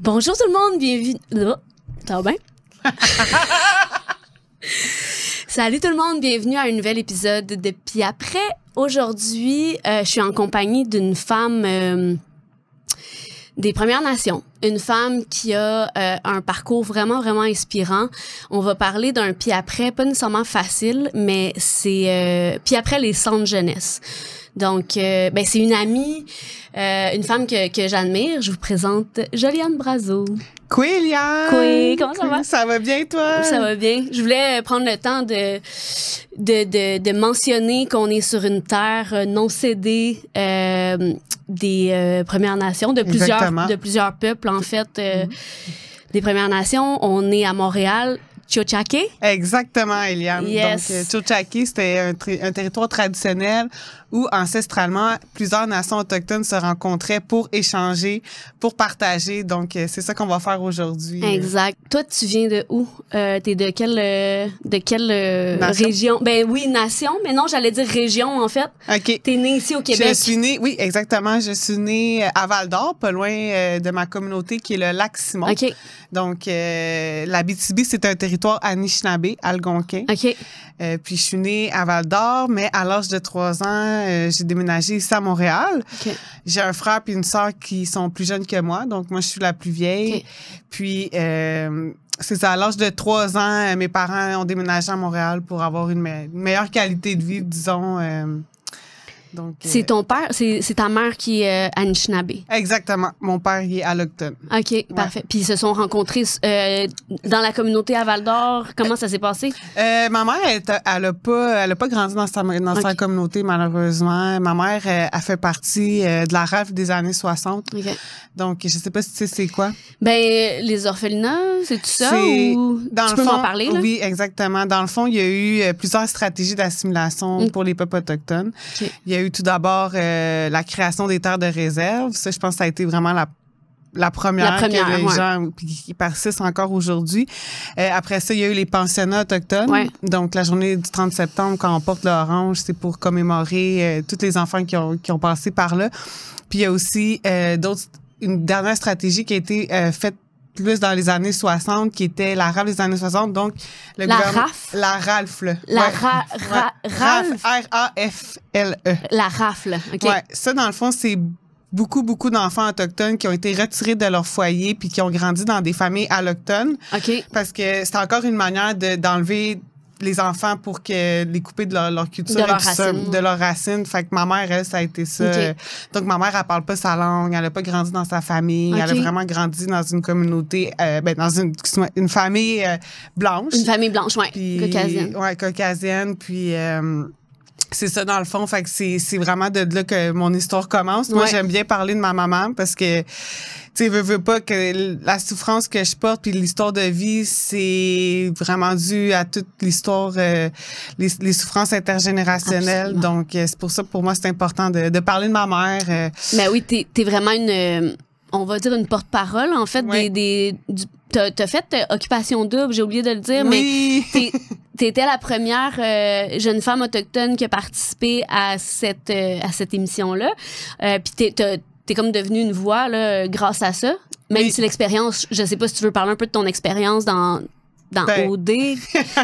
Bonjour tout le monde, bienvenue... Oh, ça va bien? Salut tout le monde, bienvenue à un nouvel épisode de Puis après. Aujourd'hui, je suis en compagnie d'une femme des Premières Nations. Une femme qui a un parcours vraiment, vraiment inspirant. On va parler d'un Puis après, pas nécessairement facile, mais c'est Puis après les centres jeunesse. Donc, c'est une amie, une femme que j'admire. Je vous présente Joliane Brazeau. Coué, Liane! Coué, comment ça va? Ça va bien, toi? Ça va bien. Je voulais prendre le temps de mentionner qu'on est sur une terre non cédée des Premières Nations, de plusieurs peuples, en fait, des Premières Nations. On est à Montréal. Tiohtià:ke? Exactement, Eliane. Yes. Donc, Tiohtià:ke, c'était un territoire traditionnel où, ancestralement, plusieurs nations autochtones se rencontraient pour échanger, pour partager. Donc, c'est ça qu'on va faire aujourd'hui. Exact. Toi, tu viens de où? T'es de quelle région? Ben oui, nation, mais non, j'allais dire région, en fait. OK. T'es née ici au Québec. Je suis née, oui, exactement. Je suis née à Val-d'Or, pas loin de ma communauté qui est le Lac-Simon. OK. Donc, l'Abitibi, c'est un territoire Anishinaabe, algonquin. OK. Puis, je suis née à Val-d'Or, mais à l'âge de 3 ans, j'ai déménagé ici à Montréal. OK. J'ai un frère puis une sœur qui sont plus jeunes que moi. Donc, moi, je suis la plus vieille. OK. Puis, c'est ça, à l'âge de 3 ans, mes parents ont déménagé à Montréal pour avoir une meilleure qualité de vie, disons. Donc, C'est ton père, c'est ta mère qui est Anishinaabe. Exactement. Mon père, il est alloctone. OK, parfait. Puis ils se sont rencontrés dans la communauté à Val-d'Or. Comment ça s'est passé? Ma mère, elle a pas grandi dans sa communauté, malheureusement. Ma mère, a fait partie de la rafle des années 60. OK. Donc, je sais pas si tu sais c'est quoi. Ben, les orphelinats, c'est tout ça ou dans tu le peux fond, m'en parler, là? Oui, exactement. Dans le fond, il y a eu plusieurs stratégies d'assimilation pour les peuples autochtones. OK. Il y a eu tout d'abord la création des terres de réserve. Ça, je pense que ça a été vraiment la première que les gens qui persistent encore aujourd'hui. Après ça, il y a eu les pensionnats autochtones. Ouais. Donc, la journée du 30 septembre, quand on porte l'orange, c'est pour commémorer tous les enfants qui ont passé par là. Puis, il y a aussi une dernière stratégie qui a été faite plus dans les années 60, qui était la rafle des années 60. Donc, La rafle? La rafle. Rafle? R-A-F-L-E. La rafle, OK. Ouais. Ça, dans le fond, c'est beaucoup d'enfants autochtones qui ont été retirés de leur foyer puis qui ont grandi dans des familles allochtones. OK. Parce que c'est encore une manière d'enlever les enfants pour que les couper de leur culture de leurs racines. Fait que ma mère, elle, ça a été ça. Okay. Donc, ma mère, elle parle pas sa langue, elle a pas grandi dans sa famille, elle a vraiment grandi dans une communauté, dans une famille blanche. Une famille blanche, ouais, puis, caucasienne. Ouais, caucasienne. Puis, c'est ça, dans le fond. Fait que c'est vraiment de là que mon histoire commence. Moi, j'aime bien parler de ma maman parce que, tu sais, veux pas que la souffrance que je porte puis l'histoire de vie, c'est vraiment dû à toute l'histoire, les souffrances intergénérationnelles. Absolument. Donc, c'est pour ça, pour moi, c'est important de parler de ma mère. Ben oui, t'es vraiment on va dire une porte-parole, en fait, t'as fait Occupation Double, j'ai oublié de le dire, oui. mais t'étais la première jeune femme autochtone qui a participé à cette émission-là. Puis t'es comme devenue une voix là, grâce à ça. Même si l'expérience, je sais pas si tu veux parler un peu de ton expérience dans OD.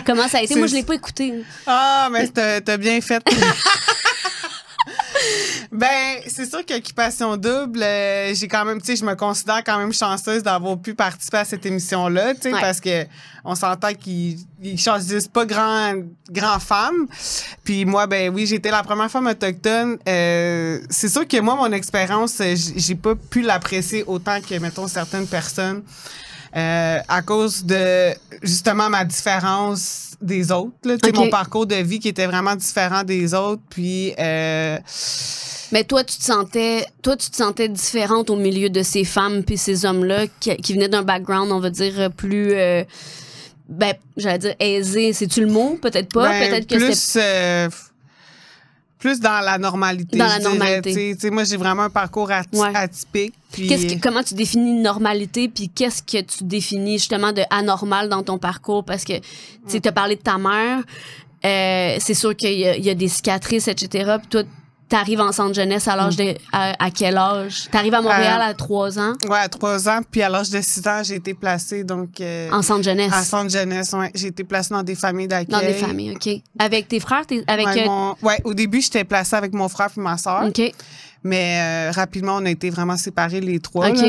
Comment ça a été? Moi, je l'ai pas écouté. Ah, mais t'as bien fait. Ben, c'est sûr qu'Occupation Double, j'ai quand même, tu sais, je me considère quand même chanceuse d'avoir pu participer à cette émission-là, tu sais, parce que on s'entend qu'ils choisissent pas grand femmes. Puis moi, ben oui, j'étais la première femme autochtone. C'est sûr que moi, mon expérience, j'ai pas pu l'apprécier autant que, mettons, certaines personnes. À cause de justement ma différence des autres, là, tu sais, mon parcours de vie qui était vraiment différent des autres, puis mais toi tu te sentais différente au milieu de ces femmes puis ces hommes-là qui venaient d'un background, on va dire plus j'allais dire aisé, c'est-tu le mot? Peut-être pas, peut-être que c'est plus dans la normalité. Dans la normalité. Tu sais, moi, j'ai vraiment un parcours atypique. Puis comment tu définis une normalité, puis qu'est-ce que tu définis justement de anormal dans ton parcours? Parce que tu as parlé de ta mère, c'est sûr qu'il y a des cicatrices, etc. Puis toi, t'arrives en centre jeunesse à l'âge de... À quel âge? T'arrives à Montréal à 3 ans? Ouais, à 3 ans. Puis à l'âge de 6 ans, j'ai été placée, donc... en centre jeunesse? En centre jeunesse, ouais. J'ai été placée dans des familles d'accueil. Dans des familles, OK. Avec tes frères? Avec, ouais, au début, j'étais placée avec mon frère puis ma soeur. OK. Mais rapidement, on a été vraiment séparés les 3. OK. Là.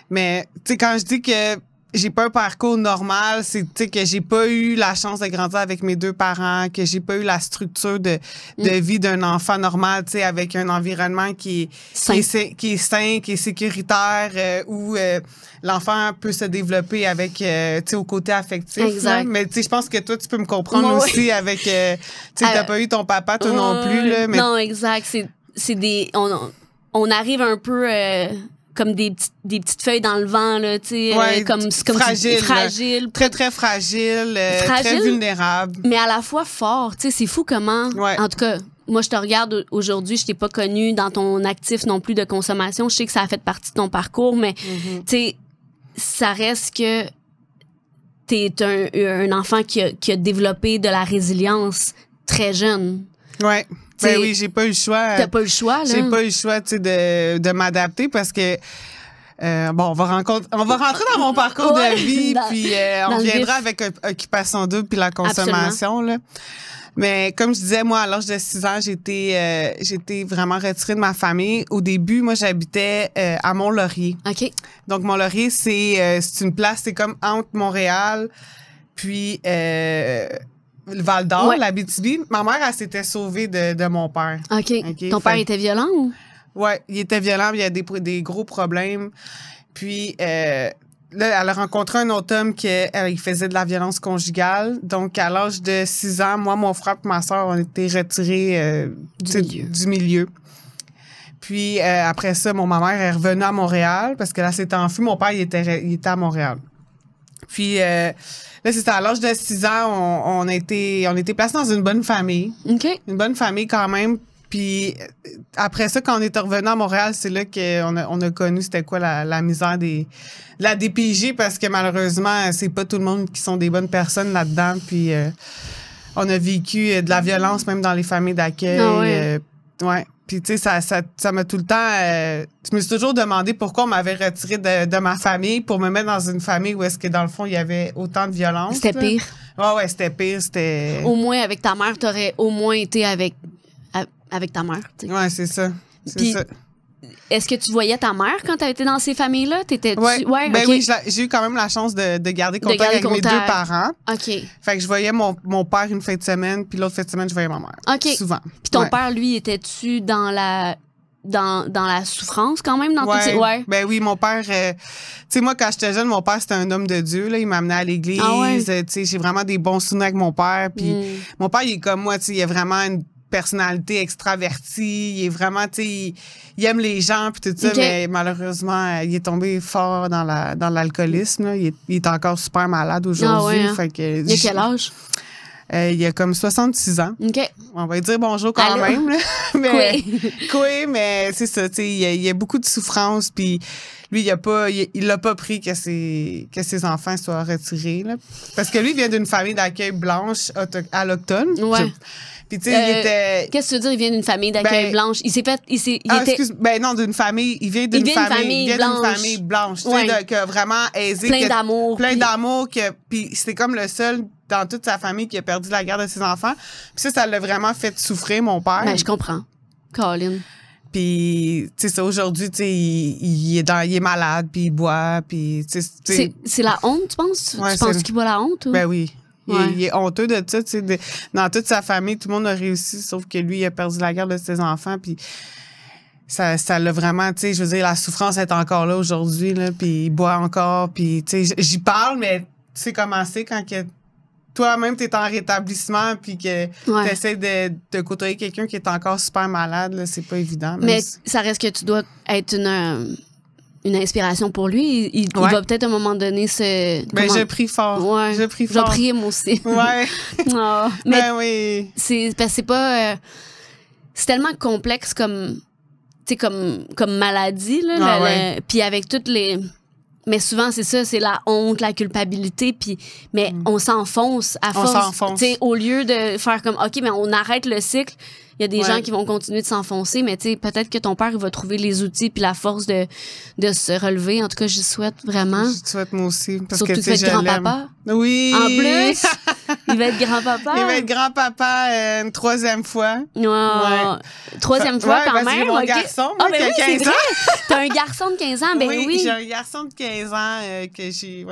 Mais, tu sais, quand je dis que j'ai pas un parcours normal, c'est, tu sais, que j'ai pas eu la chance de grandir avec mes 2 parents, que j'ai pas eu la structure de vie d'un enfant normal, tu sais, avec un environnement qui est sain, qui est sécuritaire, où l'enfant peut se développer avec, tu sais, au côté affectif. Exact. Là. Mais, tu sais, je pense que toi, tu peux me comprendre aussi avec, tu sais, t'as pas eu ton papa, toi non plus, là. Mais... Non, exact. C'est des... On arrive un peu... comme des petites feuilles dans le vent, là, tu sais, comme fragile. Très, très fragile, très vulnérable. Mais à la fois fort, tu sais, c'est fou comment, en tout cas, moi, je te regarde aujourd'hui, je t'ai pas connu dans ton actif non plus de consommation, je sais que ça a fait partie de ton parcours, mais, tu sais, ça reste que t'es un enfant qui a développé de la résilience très jeune. Ouais. Ben oui, j'ai pas eu le choix. T'as pas eu le choix, là? J'ai pas eu le choix, tu sais, de m'adapter parce que, bon, on va rentrer dans mon parcours de vie, puis on viendra avec Occupation Double puis la consommation, là. Mais comme je disais, moi, à l'âge de 6 ans, j'étais vraiment retirée de ma famille. Au début, moi, j'habitais à Mont-Laurier. OK. Donc, Mont-Laurier, c'est une place, c'est comme entre Montréal, puis... le Val-d'Or, l'Abitibi. Ma mère, elle s'était sauvée de mon père. OK. Ton père était violent ou? Oui, il était violent, il y a des gros problèmes. Puis là, elle a rencontré un autre homme qui il faisait de la violence conjugale. Donc, à l'âge de 6 ans, moi, mon frère et ma soeur, on était retirés du milieu. Puis après ça, ma mère est revenue à Montréal parce que là, s'était enfui. Mon père, il était à Montréal. Puis... là, c'était à l'âge de 6 ans, on était placés dans une bonne famille. OK. Une bonne famille quand même. Puis après ça, quand on est revenu à Montréal, c'est là qu'on a connu c'était quoi la misère de la DPJ parce que malheureusement, c'est pas tout le monde qui sont des bonnes personnes là-dedans. Puis on a vécu de la violence même dans les familles d'accueil. Ah ouais. Ouais. Puis, tu sais, ça m'a tout le temps... je me suis toujours demandé pourquoi on m'avait retiré de ma famille pour me mettre dans une famille où est-ce que, dans le fond, il y avait autant de violence. C'était pire. Ouais, c'était pire. C'était... Au moins, avec ta mère, t'aurais au moins été avec ta mère. T'sais. Ouais, c'est ça. Puis, ça. Est-ce que tu voyais ta mère quand tu étais dans ces familles-là? Ouais, ben oui, j'ai eu quand même la chance de garder contact avec mes 2 parents. OK. Fait que je voyais mon père une fin de semaine, puis l'autre fin de semaine, je voyais ma mère. OK. Souvent. Puis ton père, lui, était-tu dans la souffrance quand même? Ben oui, mon père... tu sais, moi, quand j'étais jeune, mon père, c'était un homme de Dieu. Là, il m'amenait à l'église. Ah ouais? Tu sais, j'ai vraiment des bons souvenirs avec mon père. Puis mon père, il est comme moi, tu sais, il a vraiment une personnalité extravertie, il est vraiment, tu sais, il aime les gens puis tout ça, mais malheureusement, il est tombé fort dans l'alcoolisme. Là. Il est encore super malade aujourd'hui. Ah ouais, hein? Fait que, il a quel âge? Il a comme 66 ans. OK. On va lui dire bonjour quand même. Là. Mais c'est ça, tu sais, il y a beaucoup de souffrance puis lui, il l'a pas pris que ses enfants soient retirés. Là. Parce que lui, il vient d'une famille d'accueil blanche autochtone. Ouais. Puis, tu sais, il était... Qu'est-ce que tu veux dire, il vient d'une famille d'accueil blanche? Il était... non, d'une famille... Il vient d'une famille blanche. Tu sais, que vraiment aisée. Plein d'amour. Plein d'amour. Puis c'était comme le seul dans toute sa famille qui a perdu la garde de ses enfants. Puis ça l'a vraiment fait souffrir, mon père. Ben, je comprends. Colin. Puis, tu sais, ça, aujourd'hui, tu sais, il est malade, puis il boit, puis... C'est la honte, tu penses? Ouais, tu penses qu'il boit la honte? Ou? Ben oui. Ouais. Il est honteux de ça, tu sais. Dans toute sa famille, tout le monde a réussi, sauf que lui, il a perdu la garde de ses enfants, puis ça l'a vraiment, tu sais, je veux dire, la souffrance est encore là aujourd'hui, là, puis il boit encore, puis, tu sais, j'y parle, mais tu sais comment c'est quand que toi-même, t'es en rétablissement, puis que t'essaies de côtoyer quelqu'un qui est encore super malade, là, c'est pas évident. Mais ça reste que tu dois être une inspiration pour lui. Il va peut-être à un moment donné se... Ben, je prie fort. Ouais. Je prie fort. Je prie moi aussi. Ouais. Oh. Mais ben oui. C'est pas... c'est tellement complexe comme... Tu sais, comme maladie, là. Puis avec toutes les... Mais souvent, c'est ça, c'est la honte, la culpabilité, mais on s'enfonce à force. Tu sais, au lieu de faire comme, OK, mais on arrête le cycle, Il y a des gens qui vont continuer de s'enfoncer, mais tu sais, peut-être que ton père, il va trouver les outils puis la force de se relever. En tout cas, j'y souhaite vraiment. Je souhaite moi aussi. Parce surtout que tu vas être grand-papa. Oui. En plus, il va être grand-papa. Il va être grand-papa une 3e fois. Ouais. 3e fois quand même. Mon garçon, moi, qui a 15 ans. T'as un garçon de 15 ans, ben oui. J'ai un garçon de 15 ans que j'ai eu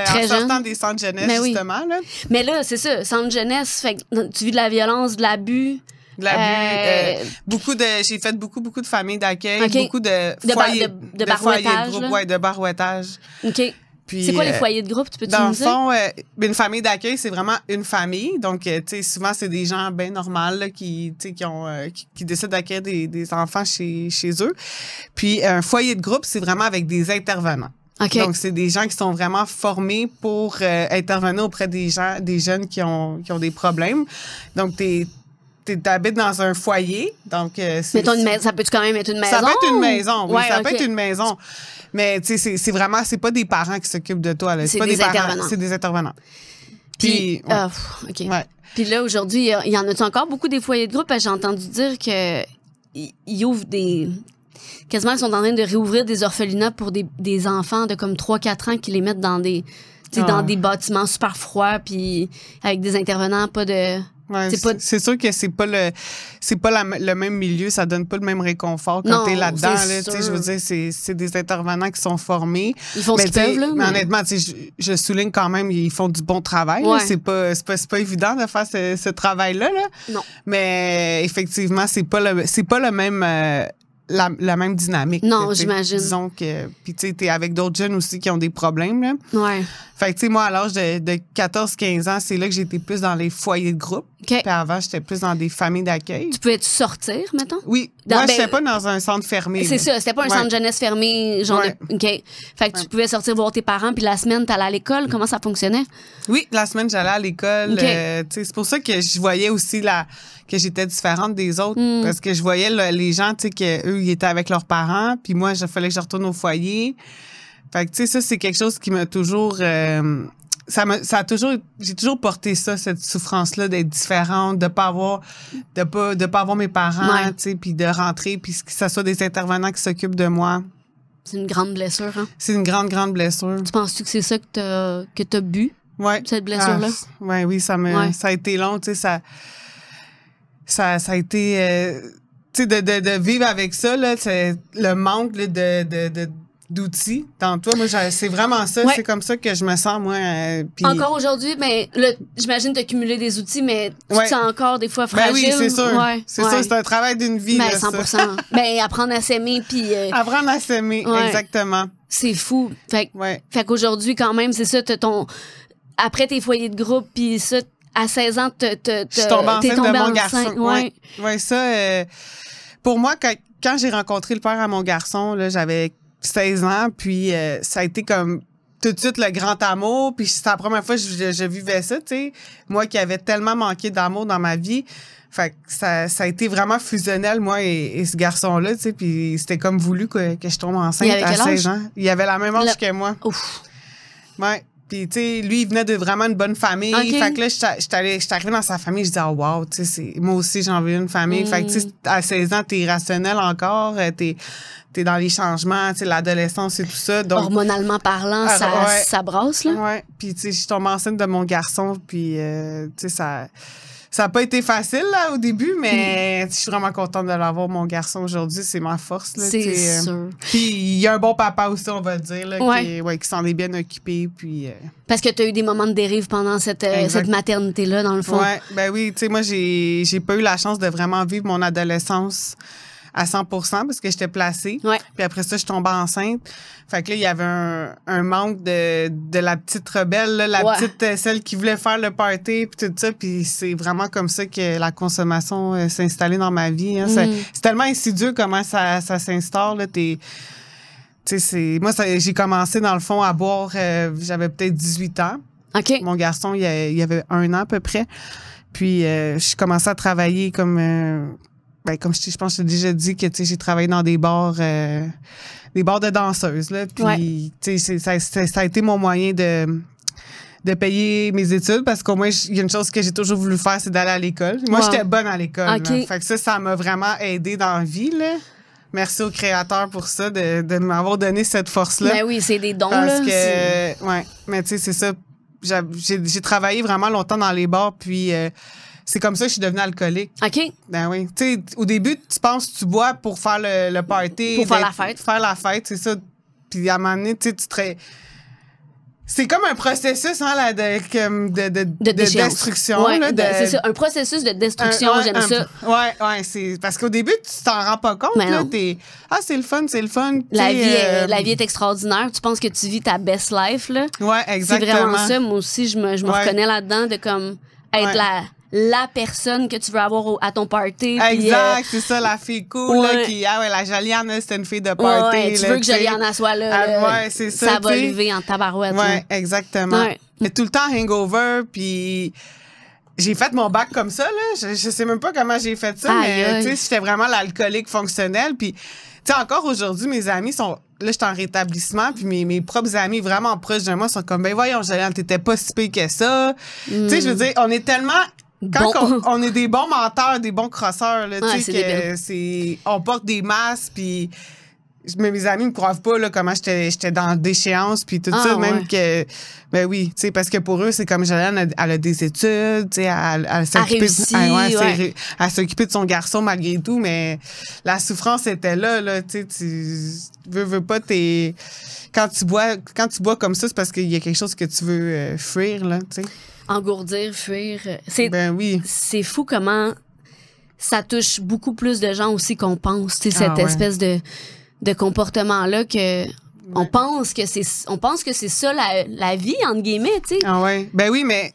très jeune. En sortant des centres jeunesse, justement. Là. Mais là, c'est ça, centre jeunesse, fait que tu vis de la violence, de l'abus. J'ai fait beaucoup de familles d'accueil, beaucoup de foyers de groupe, de barouettage. OK. Puis, c'est quoi les foyers de groupe, tu peux dans nous dire? Dans le fond, une famille d'accueil, c'est vraiment une famille. Donc, tu sais, souvent, c'est des gens bien normaux là, qui décident d'accueillir des enfants chez eux. Puis, un foyer de groupe, c'est vraiment avec des intervenants. Okay. Donc, c'est des gens qui sont vraiment formés pour intervenir auprès des jeunes qui ont des problèmes. Donc, t'habites dans un foyer, donc... Mettons ça peut quand même être une maison? Ça peut être une maison, oui, ça peut être une maison. Mais, tu sais, c'est pas des parents qui s'occupent de toi, là. C'est pas des intervenants. Parents, c'est des intervenants. Puis OK. Ouais. Puis là, aujourd'hui, il y en a-tu encore beaucoup des foyers de groupe? Parce que j'ai entendu dire qu'ils ouvrent quasiment, ils sont en train de réouvrir des orphelinats pour des enfants de comme 3-4 ans qui les mettent dans dans des bâtiments super froids, puis avec des intervenants, pas de... Ouais, c'est sûr que c'est pas le même milieu, ça donne pas le même réconfort quand t'es là-dedans. Là, je veux dire, c'est des intervenants qui sont formés. Ils font ce qu'ils peuvent, là. Mais honnêtement, je souligne quand même, ils font du bon travail. Ouais. Là, c'est pas évident de faire ce travail-là. Là. Non. Mais effectivement, c'est pas le même. La même dynamique. Non, j'imagine. Disons que... Puis, tu sais, t'es avec d'autres jeunes aussi qui ont des problèmes, là. Ouais. Fait que, tu sais, moi, à l'âge de 14-15 ans, c'est là que j'étais plus dans les foyers de groupe. Okay. Puis avant, j'étais plus dans des familles d'accueil. Tu pouvais-tu sortir, mettons? Oui. Moi, j'étais pas dans un centre fermé. C'est ça, c'était pas un centre jeunesse fermé, genre OK. Fait que tu pouvais sortir voir tes parents, puis la semaine, t'allais à l'école. Comment ça fonctionnait? Oui, la semaine, j'allais à l'école. Okay. C'est pour ça que je voyais aussi que j'étais différente des autres. Parce que je voyais les gens, tu sais, qu'eux, ils étaient avec leurs parents. Puis moi, il fallait que je retourne au foyer. Fait que, tu sais, ça, c'est quelque chose qui m'a toujours... j'ai toujours porté ça, cette souffrance-là d'être différente, de pas avoir mes parents, tu sais, puis de rentrer, puis que ça soit des intervenants qui s'occupent de moi. C'est une grande blessure, hein? C'est une grande, grande blessure. Tu penses-tu que c'est ça que t'as bu? Ouais. Cette blessure-là? Oui, ça a été long, tu sais, ça a été, tu sais, de vivre avec ça, là, c'est le manque là, d'outils dans toi. Moi, c'est vraiment ça. Ouais. C'est comme ça que je me sens, moi. Pis... Encore aujourd'hui, mais là, j'imagine t'as cumulé des outils, mais tu te sens encore des fois fragile. Ben oui, c'est sûr. C'est ça, c'est un travail d'une vie. Ben, là, 100%. Ça. Ben, apprendre à s'aimer, puis... Apprendre à s'aimer, exactement. C'est fou. Fait qu'aujourd'hui, quand même, c'est ça, après tes foyers de groupe, puis ça, à 16 ans, je suis tombée enceinte de mon garçon. Ouais, ça... pour moi, quand j'ai rencontré le père à mon garçon, là, j'avais 16 ans, puis ça a été comme tout de suite le grand amour, puis c'est la première fois que je vivais ça, tu sais. Moi qui avais tellement manqué d'amour dans ma vie, fait que ça a été vraiment fusionnel, moi et ce garçon-là, tu sais, puis c'était comme voulu que je tombe enceinte à 16 ans. Il avait la même âge que moi. Ouf. Ouais. Puis, tu sais, lui, il venait de vraiment une bonne famille. Okay. Fait que là, j'étais arrivée dans sa famille, je disais, oh, wow, tu sais, moi aussi, j'en veux une famille. Fait que, tu sais, à 16 ans, t'es irrationnel encore, t'es dans les changements, tu sais, l'adolescence et tout ça. Donc, hormonalement parlant, ça brasse, là. Ouais. Puis, tu sais, je suis tombée enceinte de mon garçon, puis, tu sais, ça n'a pas été facile, là, au début, mais je suis vraiment contente de l'avoir, mon garçon, aujourd'hui. C'est ma force, là. C'est sûr. Puis, il y a un bon papa aussi, on va le dire, là, qui s'en est bien occupé, puis... Parce que tu as eu des moments de dérive pendant cette maternité-là, dans le fond. Ouais, ben oui, tu sais, moi, j'ai pas eu la chance de vraiment vivre mon adolescence à 100% parce que j'étais placée. Ouais. Puis après ça, je tombais enceinte. Fait que là, il y avait un manque de la petite rebelle, là, petite celle qui voulait faire le party puis tout ça. Puis c'est vraiment comme ça que la consommation s'est installée dans ma vie. Hein. C'est tellement insidieux comment ça s'instaure. Là, moi, j'ai commencé, dans le fond, à boire, j'avais peut-être 18 ans. OK. Mon garçon, il y avait 1 an à peu près. Puis je commençais à travailler comme je pense que j'ai déjà dit que j'ai travaillé dans des bars de danseuses là, puis ça a été mon moyen de de payer mes études parce qu'au moins, il y a une chose que j'ai toujours voulu faire, c'est d'aller à l'école. Moi, j'étais bonne à l'école. Okay. Fait que ça m'a vraiment aidé dans la vie, là. Merci au créateur pour ça, de m'avoir donné cette force-là. Ben oui, c'est des dons, parce là. Que, ouais, mais tu sais, c'est ça. J'ai travaillé vraiment longtemps dans les bars, puis c'est comme ça que je suis devenue alcoolique. OK. Ben oui. Tu sais, au début, tu penses que tu bois pour faire le party. Pour faire la fête. Faire la fête, c'est ça. Puis à un moment donné, tu sais, c'est comme un processus hein, là, de destruction. Ouais, là, c'est ça, un processus de destruction, j'aime ça. Ouais, c'est parce qu'au début, tu t'en rends pas compte. Là, c'est le fun, c'est le fun. La vie est extraordinaire. Tu penses que tu vis ta best life. Là. Ouais, exactement. C'est vraiment ça. Moi aussi, je me reconnais là-dedans de comme être la personne que tu veux avoir à ton party. Exact, c'est ça, la fille cool là, qui la Joliane, c'était une fille de party. Ouais, tu veux que Joliane soit là. Ouais, c'est ça. Ça va lever en tabarouette. Ouais, là. exactement. Ouais. Mais tout le temps hangover, puis j'ai fait mon bac comme ça là. Je sais même pas comment j'ai fait ça, mais tu sais, j'étais vraiment l'alcoolique fonctionnel. Puis tu sais, encore aujourd'hui, mes amis sont là, j'étais en rétablissement, puis mes propres amis vraiment proches de moi sont comme ben voyons, Joliane, t'étais pas si pire que ça. Tu sais, je veux dire, on est tellement on est des bons menteurs, des bons crosseurs, là, tu sais, on porte des masques, puis mes amis me croient pas, là, comment j'étais dans la déchéance, puis tout ça, même que, ben oui, tu sais, parce que pour eux, c'est comme Joliane, elle a des études, tu sais, elle s'occupait de son garçon malgré tout, mais la souffrance était là, tu sais, tu veux pas, quand tu bois comme ça, c'est parce qu'il y a quelque chose que tu veux fuir, là, tu sais. Engourdir, fuir. C'est fou comment ça touche beaucoup plus de gens aussi qu'on pense. Tu sais, cette espèce de comportement-là que on pense que c'est ça la vie, entre guillemets, tu sais. Ah ouais. Ben oui, mais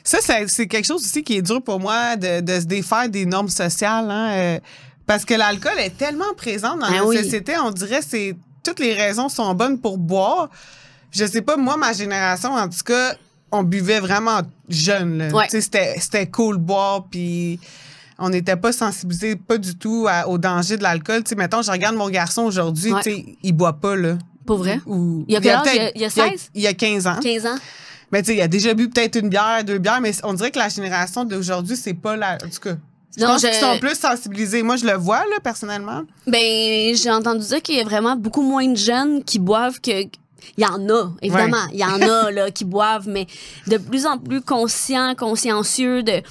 ça, c'est quelque chose aussi qui est dur pour moi de se défaire des normes sociales, hein, parce que l'alcool est tellement présent dans notre société, on dirait que toutes les raisons sont bonnes pour boire. Je sais pas, moi, ma génération, en tout cas, on buvait vraiment jeune. Là. Ouais. C'était cool boire, puis on n'était pas sensibilisés pas du tout au danger de l'alcool. T'sais, mettons, je regarde mon garçon aujourd'hui, il boit pas. Là. Pour vrai? Il y a quel âge? Il y a 16? Il y a 15 ans. 15 ans. Mais il a déjà bu peut-être une bière, 2 bières, mais on dirait que la génération d'aujourd'hui, c'est pas la... En tout cas, je pense qu'ils sont plus sensibilisés. Moi, je le vois, là, personnellement. Ben, j'ai entendu dire qu'il y a vraiment beaucoup moins de jeunes qui boivent que... Il y en a, évidemment. Il y en a là, qui boivent, mais de plus en plus consciencieux de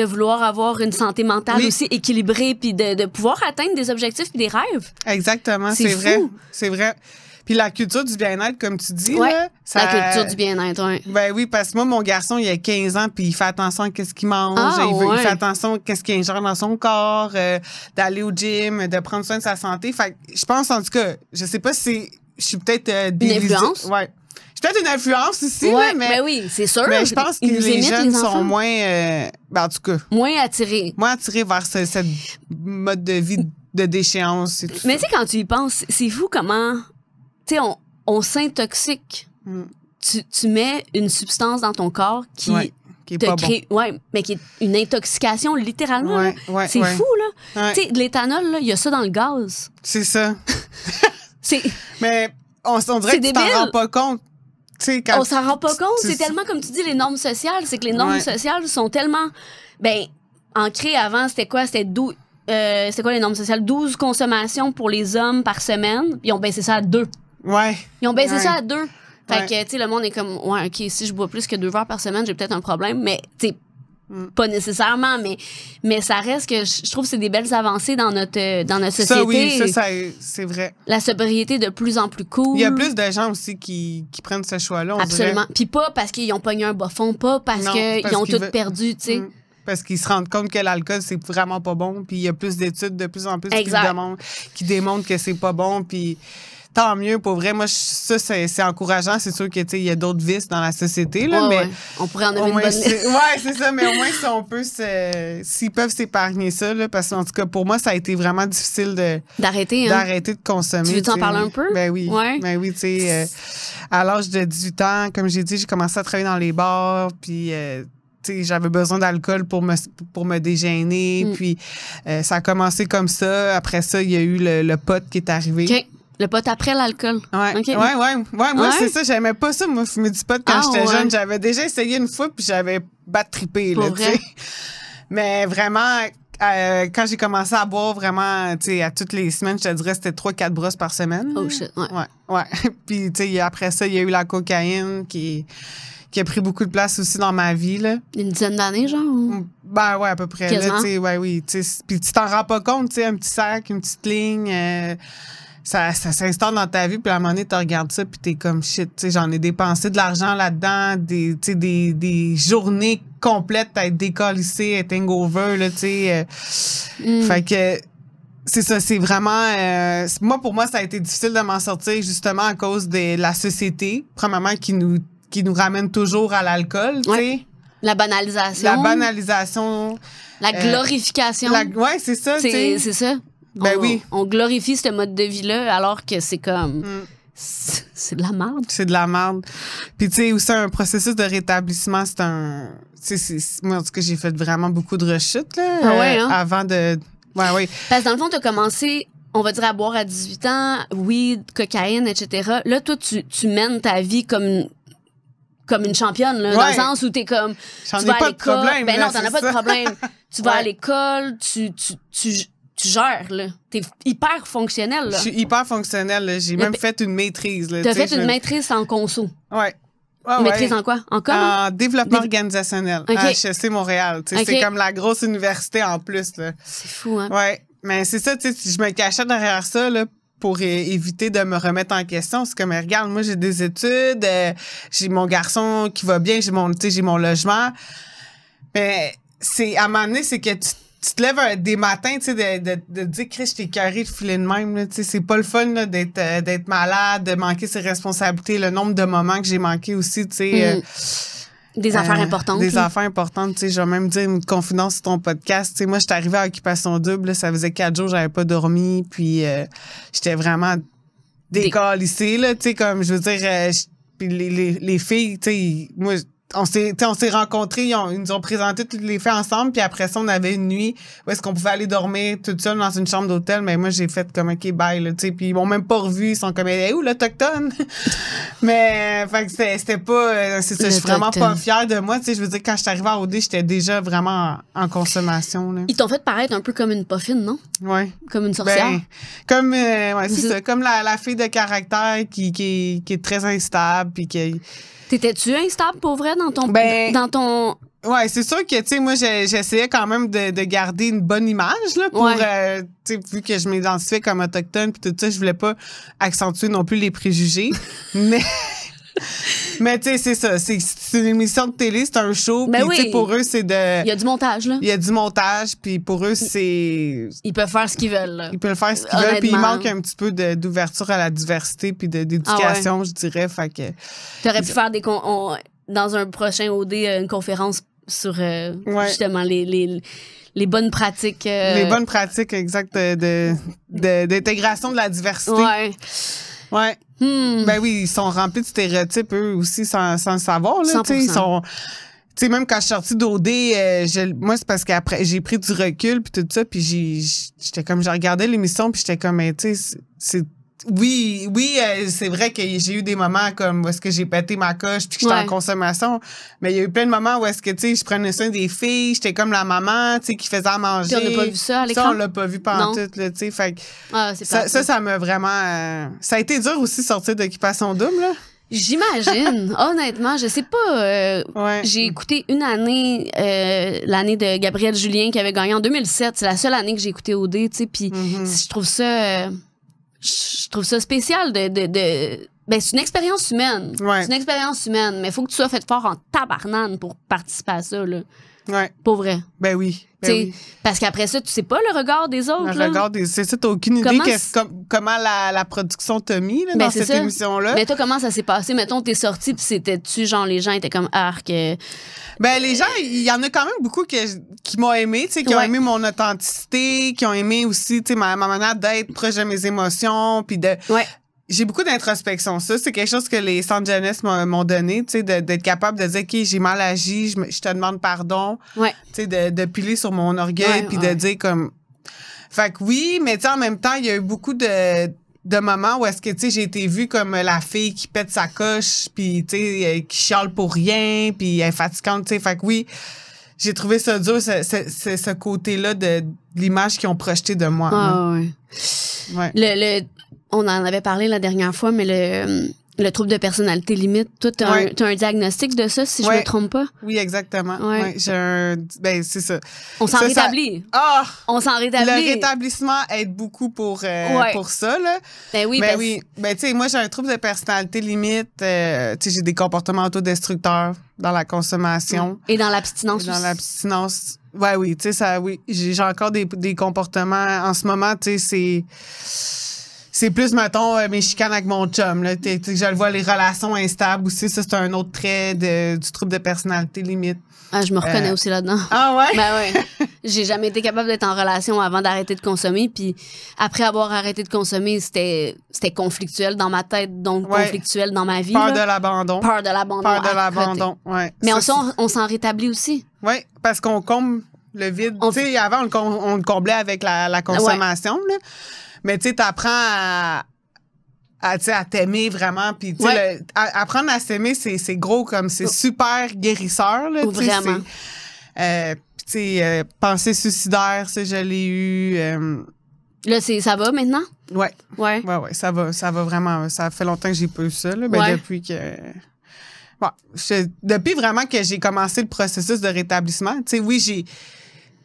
vouloir avoir une santé mentale aussi équilibrée, puis de pouvoir atteindre des objectifs et des rêves. Exactement, c'est vrai. C'est vrai. Puis la culture du bien-être, comme tu dis, là, la culture du bien-être, oui. Ben oui, parce que moi, mon garçon, il a 15 ans, puis il fait attention à ce qu'il mange. Il fait attention à ce qu'il ingère dans son corps, d'aller au gym, de prendre soin de sa santé. Fait que je pense, en tout cas, je sais pas si je suis peut-être... une influence? Ouais. Je suis peut-être une influence ici, là, mais... Ben oui, c'est sûr. Mais je pense que les jeunes sont moins... en tout cas... Moins attirés. Moins attirés vers cette mode de vie de déchéance et tout ça. Mais tu sais, quand tu y penses, c'est fou comment... Tu sais, on s'intoxique. Tu mets une substance dans ton corps qui est pas crée, mais qui est une intoxication, littéralement. C'est fou, là. Ouais. Tu sais, de l'éthanol, il y a ça dans le gaz. C'est ça. Mais on dirait que tu t'en rends pas compte. On s'en rend pas compte. C'est tellement, comme tu dis, les normes sociales. C'est que les normes sociales sont tellement... Ben, ancrées avant, c'était quoi? C'était c'était quoi les normes sociales? 12 consommations pour les hommes par semaine. Ils ont baissé ça à 2. Ouais. Ils ont baissé ça à 2. Fait que, tu sais, le monde est comme, OK, si je bois plus que 2 verres par semaine, j'ai peut-être un problème. Mais, tu sais, pas nécessairement, mais ça reste que je trouve que c'est des belles avancées dans notre société. Ça, oui, ça c'est vrai. La sobriété de plus en plus cool. Il y a plus de gens aussi qui prennent ce choix-là, on Absolument. dirait. Puis pas parce qu'ils ont pogné un bas fond, pas parce qu'ils ont tout perdu, tu sais. Parce qu'ils se rendent compte que l'alcool, c'est vraiment pas bon. Puis il y a plus d'études de plus en plus qui démontrent que c'est pas bon. Puis tant mieux, pour vrai. Moi, ça, c'est encourageant. C'est sûr qu'il y a d'autres vices dans la société, là, mais on pourrait en nommer une bonne liste. C'est ça. Mais au moins, si on peut s'ils peuvent s'épargner ça, là, parce qu'en tout cas, pour moi, ça a été vraiment difficile d'arrêter de consommer. Tu veux-tu en parler un peu? Ben oui. Ouais. Ben oui, tu sais, à l'âge de 18 ans, comme j'ai dit, j'ai commencé à travailler dans les bars, puis... j'avais besoin d'alcool pour me dégainer. Puis ça a commencé comme ça. Après ça, il y a eu le pot qui est arrivé. Le pot après l'alcool. Ouais. Okay. Ouais, moi, c'est ça. J'aimais pas ça, moi, fumer du pot quand j'étais jeune. J'avais déjà essayé une fois, puis j'avais trippé, là, tu sais. Mais vraiment, quand j'ai commencé à boire vraiment, tu sais, à toutes les semaines, je te dirais, c'était 3-4 brosses par semaine. Oh shit, ouais. Puis, tu sais, après ça, il y a eu la cocaïne qui a pris beaucoup de place aussi dans ma vie, là. Une dizaine d'années, genre? Ou? Ben ouais, à peu près. Là, oui. Puis tu t'en rends pas compte, tu sais, un petit sac, une petite ligne, ça s'installe dans ta vie, puis à un moment donné, tu regardes ça, puis t'es comme shit, tu sais, j'en ai dépensé de l'argent là-dedans, des journées complètes à être décalissé, être hangover, là, tu sais. Fait que c'est ça, c'est vraiment... pour moi, ça a été difficile de m'en sortir justement à cause de la société, premièrement, qui nous ramène toujours à l'alcool, tu sais. La banalisation. La glorification. Ouais, c'est ça, tu sais. C'est ça. Ben oui. On glorifie ce mode de vie-là alors que c'est comme... C'est de la merde. C'est de la merde. Puis, tu sais, aussi, un processus de rétablissement, c'est un... moi, en tout cas, j'ai fait vraiment beaucoup de rechutes, là, avant de... Ouais. Parce que dans le fond, t'as commencé... On va dire à boire à 18 ans, weed, cocaïne, etc. Là, toi, tu mènes ta vie comme une championne, là, dans le sens où t'es comme... J'en ai pas de problème. Ben non, t'en as pas de problème. Tu vas à l'école, tu gères, là. T'es hyper fonctionnel, là. Je suis hyper fonctionnelle, là. J'ai même fait une maîtrise, là. T'as fait une maîtrise en conso. Ouais. Maîtrise en quoi? En com? En développement organisationnel. À HEC Montréal. C'est comme la grosse université en plus, là. C'est fou, hein? Ouais. Mais c'est ça, tu sais, je me cachais derrière ça, là, pour éviter de me remettre en question. C'est comme, regarde, moi, j'ai des études, j'ai mon garçon qui va bien, j'ai mon logement. Mais à un moment donné, c'est que tu te lèves des matins, tu sais, de dire, Chris, je t'ai carré de filer de même, là, tu sais, c'est pas le fun, là, d'être malade, de manquer ses responsabilités, le nombre de moments que j'ai manqué aussi, tu sais. Des affaires importantes. Des affaires importantes, tu sais, je vais même dire une confidence sur ton podcast, tu sais, moi, j'étais arrivée à Occupation Double, là, ça faisait 4 jours, j'avais pas dormi, puis j'étais vraiment décalissée, là, tu sais, comme, je veux dire, puis les filles, tu sais, moi, on s'est rencontrés, ils nous ont présenté toutes les faits ensemble, puis après ça, on avait une nuit où est-ce qu'on pouvait aller dormir toute seule dans une chambre d'hôtel, mais moi, j'ai fait comme, OK, bye, là, tu sais, puis ils m'ont même pas revu, ils sont comme, hey, où l'Autochtone? Mais, fait que c'était pas, c'est ça, je suis vraiment pas fière de moi, tu sais, je veux dire, quand je suis arrivée à OD, j'étais déjà vraiment en consommation, là. Ils t'ont fait paraître un peu comme une poffine, non? Ouais. Comme une sorcière? Comme, c'est ça, comme la fille de caractère qui est très instable, puis qui... T'étais-tu instable pour vrai dans ton... Ouais, c'est sûr que, tu sais, moi, j'essayais quand même de garder une bonne image, là, pour, tu sais, vu que je m'identifiais comme autochtone puis tout ça, je voulais pas accentuer non plus les préjugés. Mais tu sais, c'est ça. C'est une émission de télé, c'est un show. Puis, tu sais, pour eux, c'est de... Il y a du montage, là. Il y a du montage, puis pour eux, c'est... Ils peuvent faire ce qu'ils veulent, là. Ils peuvent faire ce qu'ils veulent, puis il manque un petit peu d'ouverture à la diversité puis d'éducation, je dirais. Fait que... T'aurais pu faire dans un prochain OD, une conférence sur, justement, les bonnes pratiques. Les bonnes pratiques, exact, d'intégration de la diversité. Ouais. Ben oui, ils sont remplis de stéréotypes, eux aussi, sans le savoir, là. Tu sais, ils sont... Tu sais, même quand je suis sortie d'OD, moi, c'est parce qu'après, j'ai pris du recul, puis tout ça, puis j'étais comme, je regardais l'émission, puis j'étais comme, tu sais, c'est vrai que j'ai eu des moments comme où est-ce que j'ai pété ma coche puis que j'étais en consommation, mais il y a eu plein de moments où est-ce que, tu sais, je prenais soin des filles, j'étais comme la maman, tu sais, qui faisait à manger. Puis on n'a pas vu ça à l'écran? Ça, on l'a pas vu pendant tout, là, tu sais, fait que ça m'a vraiment... ça a été dur aussi de sortir d'Occupation Double, là. J'imagine. Honnêtement, je sais pas. J'ai écouté une année, l'année de Gabrielle Julien qui avait gagné en 2007. C'est la seule année que j'ai écouté OD, tu sais, puis je trouve ça... Je trouve ça spécial ben, c'est une expérience humaine. Ouais. C'est une expérience humaine, mais il faut que tu sois fait fort en tabarnane pour participer à ça, là. Ouais. Pour vrai. Ben oui. Parce qu'après ça, tu sais pas le regard des autres. C'est ça, t'as aucune idée comment la production t'a mis là, dans cette émission-là. Mais toi, comment ça s'est passé? Mettons, t'es sorti puis c'était-tu, genre, les gens étaient comme arc. Ben, les gens, il y en a quand même beaucoup qui m'ont aimé, tu sais, qui ont aimé mon authenticité, qui ont aimé aussi, tu sais, ma manière d'être proche de mes émotions, puis de... J'ai beaucoup d'introspection. Ça, c'est quelque chose que les centres de jeunesse m'ont donné, tu sais, d'être capable de dire, OK, j'ai mal agi, je te demande pardon. Tu sais, de piler sur mon orgueil, puis de dire comme... Fait que oui, mais tu sais, en même temps, il y a eu beaucoup de de moments où est-ce que, tu sais, j'ai été vue comme la fille qui pète sa coche, puis, tu sais, qui chiale pour rien, puis elle est fatigante, tu sais. Fait que oui, j'ai trouvé ça dur, ce côté-là de l'image qu'ils ont projeté de moi. Ah, ouais. On en avait parlé la dernière fois, mais le trouble de personnalité limite, toi, t'as un diagnostic de ça, si je me trompe pas? Oui, exactement. Ouais. Ouais, c'est ça. On s'en rétablit. On s'en rétablit. Le rétablissement aide beaucoup pour ça, là. Ben oui, tu sais, moi, j'ai un trouble de personnalité limite. Tu sais, j'ai des comportements autodestructeurs dans la consommation. Et dans l'abstinence aussi. Dans l'abstinence. Ouais, oui, tu sais, ça, oui. J'ai encore des comportements. En ce moment, tu sais, c'est plus, mettons, mes chicanes avec mon chum. Là. Je le vois, les relations instables aussi. Ça, c'est un autre trait du trouble de personnalité limite. Ah, je me reconnais aussi là-dedans. Ah ouais? Ben ouais. J'ai jamais été capable d'être en relation avant d'arrêter de consommer. Puis après avoir arrêté de consommer, c'était conflictuel dans ma tête, donc conflictuel dans ma vie. Peur de l'abandon. Peur de l'abandon, ouais. Mais on s'en rétablit aussi. Oui, parce qu'on comble le vide. Tu sais, avant, on le comblait avec la consommation, là. Mais tu sais, t'apprends à t'aimer vraiment. Puis, tu sais, apprendre à s'aimer, c'est gros comme c'est super guérisseur. Là, vraiment. Puis, tu sais, pensée suicidaire, ça, je l'ai eu. Là, ça va maintenant? Ouais, ça va vraiment. Ça fait longtemps que j'ai pas eu ça. Là, depuis que. Bon, depuis vraiment que j'ai commencé le processus de rétablissement. Tu sais, oui,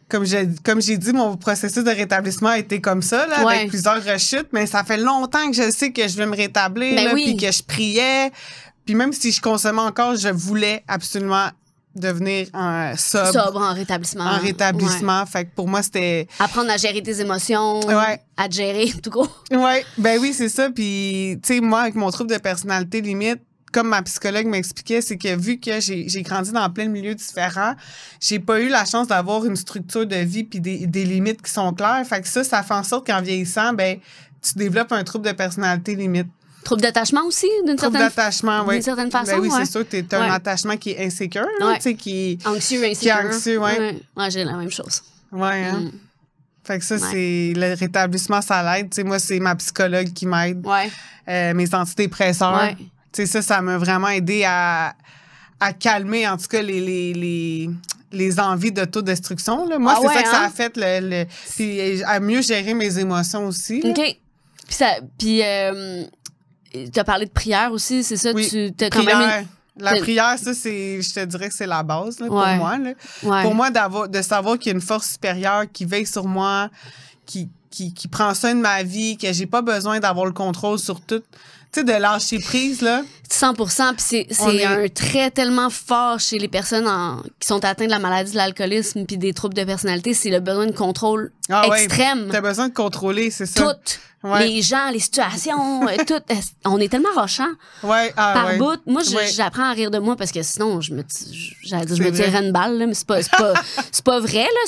comme j'ai dit, mon processus de rétablissement a été comme ça, là, avec plusieurs rechutes, mais ça fait longtemps que je sais que je vais me rétablir, puis que je priais. Puis même si je consommais encore, je voulais absolument devenir sobre en rétablissement. En rétablissement. Fait que pour moi, c'était... Apprendre à gérer tes émotions, à te gérer, tout court. Ben oui, c'est ça. Puis, tu sais, moi, avec mon trouble de personnalité limite, comme ma psychologue m'expliquait, c'est que vu que j'ai grandi dans plein de milieux différents, j'ai pas eu la chance d'avoir une structure de vie puis des limites qui sont claires. Fait que ça fait en sorte qu'en vieillissant, ben tu développes un trouble de personnalité limite. Trouble d'attachement aussi, d'une certaine façon. Ben oui, c'est sûr que t'as un attachement qui est insécure, tu sais, qui est anxieux, qui est anxieux, ouais, j'ai la même chose. Ouais, hein? Fait que ça, c'est le rétablissement, ça l'aide. Tu sais, moi, c'est ma psychologue qui m'aide. Mes antidépresseurs. Tu sais, ça m'a vraiment aidé à calmer, en tout cas, les envies d'autodestruction. Là. Moi, c'est ça que ça a fait, puis à mieux gérer mes émotions aussi. Là. OK. Puis tu as parlé de prière aussi, c'est ça? Oui, t'as quand même la prière, ça, je te dirais que c'est la base là, pour moi. Là. Pour moi, de savoir qu'il y a une force supérieure qui veille sur moi, qui prend soin de ma vie, que j'ai pas besoin d'avoir le contrôle sur tout. Tu sais, de lâcher prise, là. 100%. Puis c'est un trait tellement fort chez les personnes qui sont atteintes de la maladie de l'alcoolisme puis des troubles de personnalité, c'est le besoin de contrôle extrême. T'as besoin de contrôler, c'est ça. Tout. Les gens, les situations, tout. On est tellement rochant. Par bout. Moi, j'apprends à rire de moi parce que sinon, je me tirerais une balle, là, mais c'est pas vrai, là.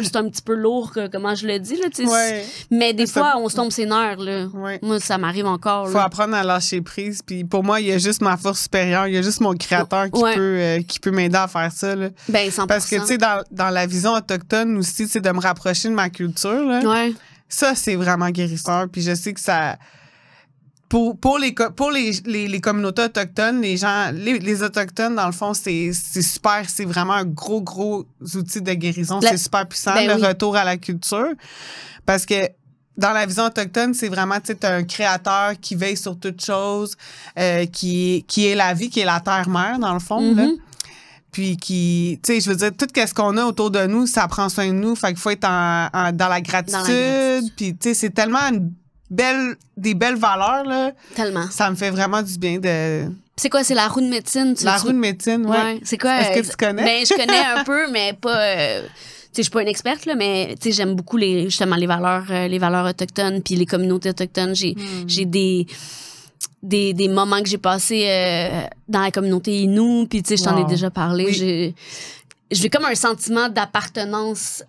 C'est un petit peu lourd, comment je le dis, là, tu sais. Mais des fois, on se tombe ses nerfs, là. Moi, ça m'arrive encore, là. Faut apprendre à lâcher prise. Puis pour moi, il y a juste ma force supérieure. Il y a juste mon créateur qui peut m'aider à faire ça, là. Ben, 100%. Parce que, tu sais, dans la vision autochtone aussi, tu sais, de me rapprocher de ma culture, là. Ça, c'est vraiment guérisseur. Puis je sais que ça... Pour les communautés autochtones, les gens, les Autochtones, dans le fond, c'est super. C'est vraiment un gros outil de guérison. C'est super puissant, le retour à la culture. Parce que dans la vision autochtone, c'est vraiment, tu sais, t'as un créateur qui veille sur toute chose, qui est la vie, qui est la terre-mère, dans le fond, là. Puis tu sais, je veux dire, tout ce qu'on a autour de nous, ça prend soin de nous. Fait qu'il faut être dans la gratitude. Puis, tu sais, c'est tellement des belles valeurs, là. Tellement. Ça me fait vraiment du bien de... C'est quoi, c'est la roue de médecine? Roue de médecine, ouais. C'est quoi? Est-ce que tu connais? Ben, je connais un peu, mais pas... tu sais, je suis pas une experte, là, mais tu sais, j'aime beaucoup justement les valeurs autochtones puis les communautés autochtones. J'ai des moments que j'ai passés dans la communauté Innu, puis tu sais, je t'en ai déjà parlé. Oui. J'ai comme un sentiment d'appartenance.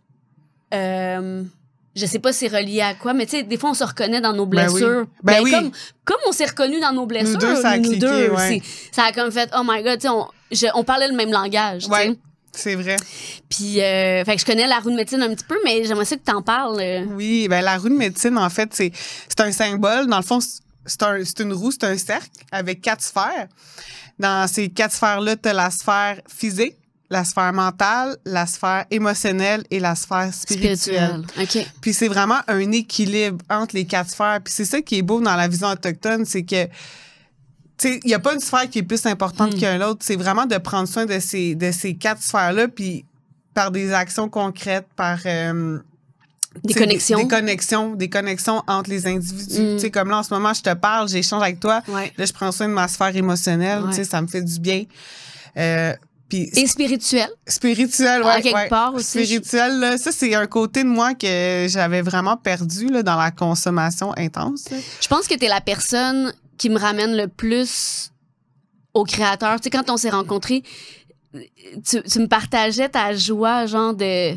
Je sais pas si c'est relié à quoi, mais tu sais, des fois, on se reconnaît dans nos blessures. Comme on s'est reconnus dans nos blessures, nous deux, ça a ça a comme fait, oh my God, tu sais, on parlait le même langage, tu sais. C'est vrai. Puis, fait que je connais la roue de médecine un petit peu, mais j'aimerais ça que t'en parles. Oui, ben la roue de médecine, en fait, c'est un symbole. Dans le fond, c'est une roue, c'est un cercle avec 4 sphères. Dans ces 4 sphères-là, tu as la sphère physique, la sphère mentale, la sphère émotionnelle et la sphère spirituelle. OK. Puis c'est vraiment un équilibre entre les 4 sphères. Puis c'est ça qui est beau dans la vision autochtone, c'est que il n'y a pas une sphère qui est plus importante qu'une autre. C'est vraiment de prendre soin de ces 4 sphères-là, puis par des actions concrètes, par des connexions. Des connexions entre les individus. Tu sais, comme là, en ce moment, je te parle, j'échange avec toi. Ouais. Là, je prends soin de ma sphère émotionnelle. Ouais. Tu sais, ça me fait du bien. Puis Et spirituel. Spirituel, ouais. À quelque part aussi. Spirituel, là, ça, c'est un côté de moi que j'avais vraiment perdu là, dans la consommation intense. Là. Je pense que t'es la personne qui me ramène le plus au créateur. Tu sais, quand on s'est rencontrés, tu me partageais ta joie, genre, de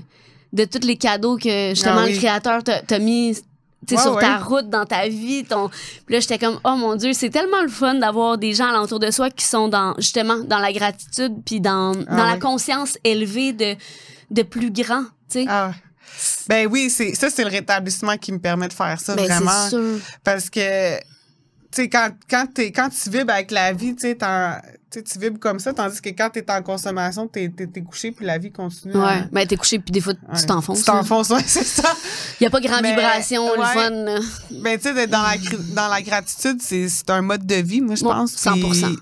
tous les cadeaux que, justement, le créateur t'a mis sur ta route, dans ta vie. Puis là, j'étais comme, oh mon Dieu, c'est tellement le fun d'avoir des gens alentour de soi qui sont justement, dans la gratitude puis dans la conscience élevée de plus grand, tu sais. Ah. Ben oui, c'est le rétablissement qui me permet de faire ça, ben, vraiment. C'est sûr. Parce que, tu sais, quand tu vibres avec la vie, tu vibres comme ça, tandis que quand t'es en consommation, t'es couché puis la vie continue. Ouais, ben t'es couché puis des fois, tu t'enfonces. Tu t'enfonces, ouais, c'est ça. Il y a pas grand vibration, le fun. Ben, tu sais, dans la gratitude, c'est un mode de vie, moi, je pense. 100%.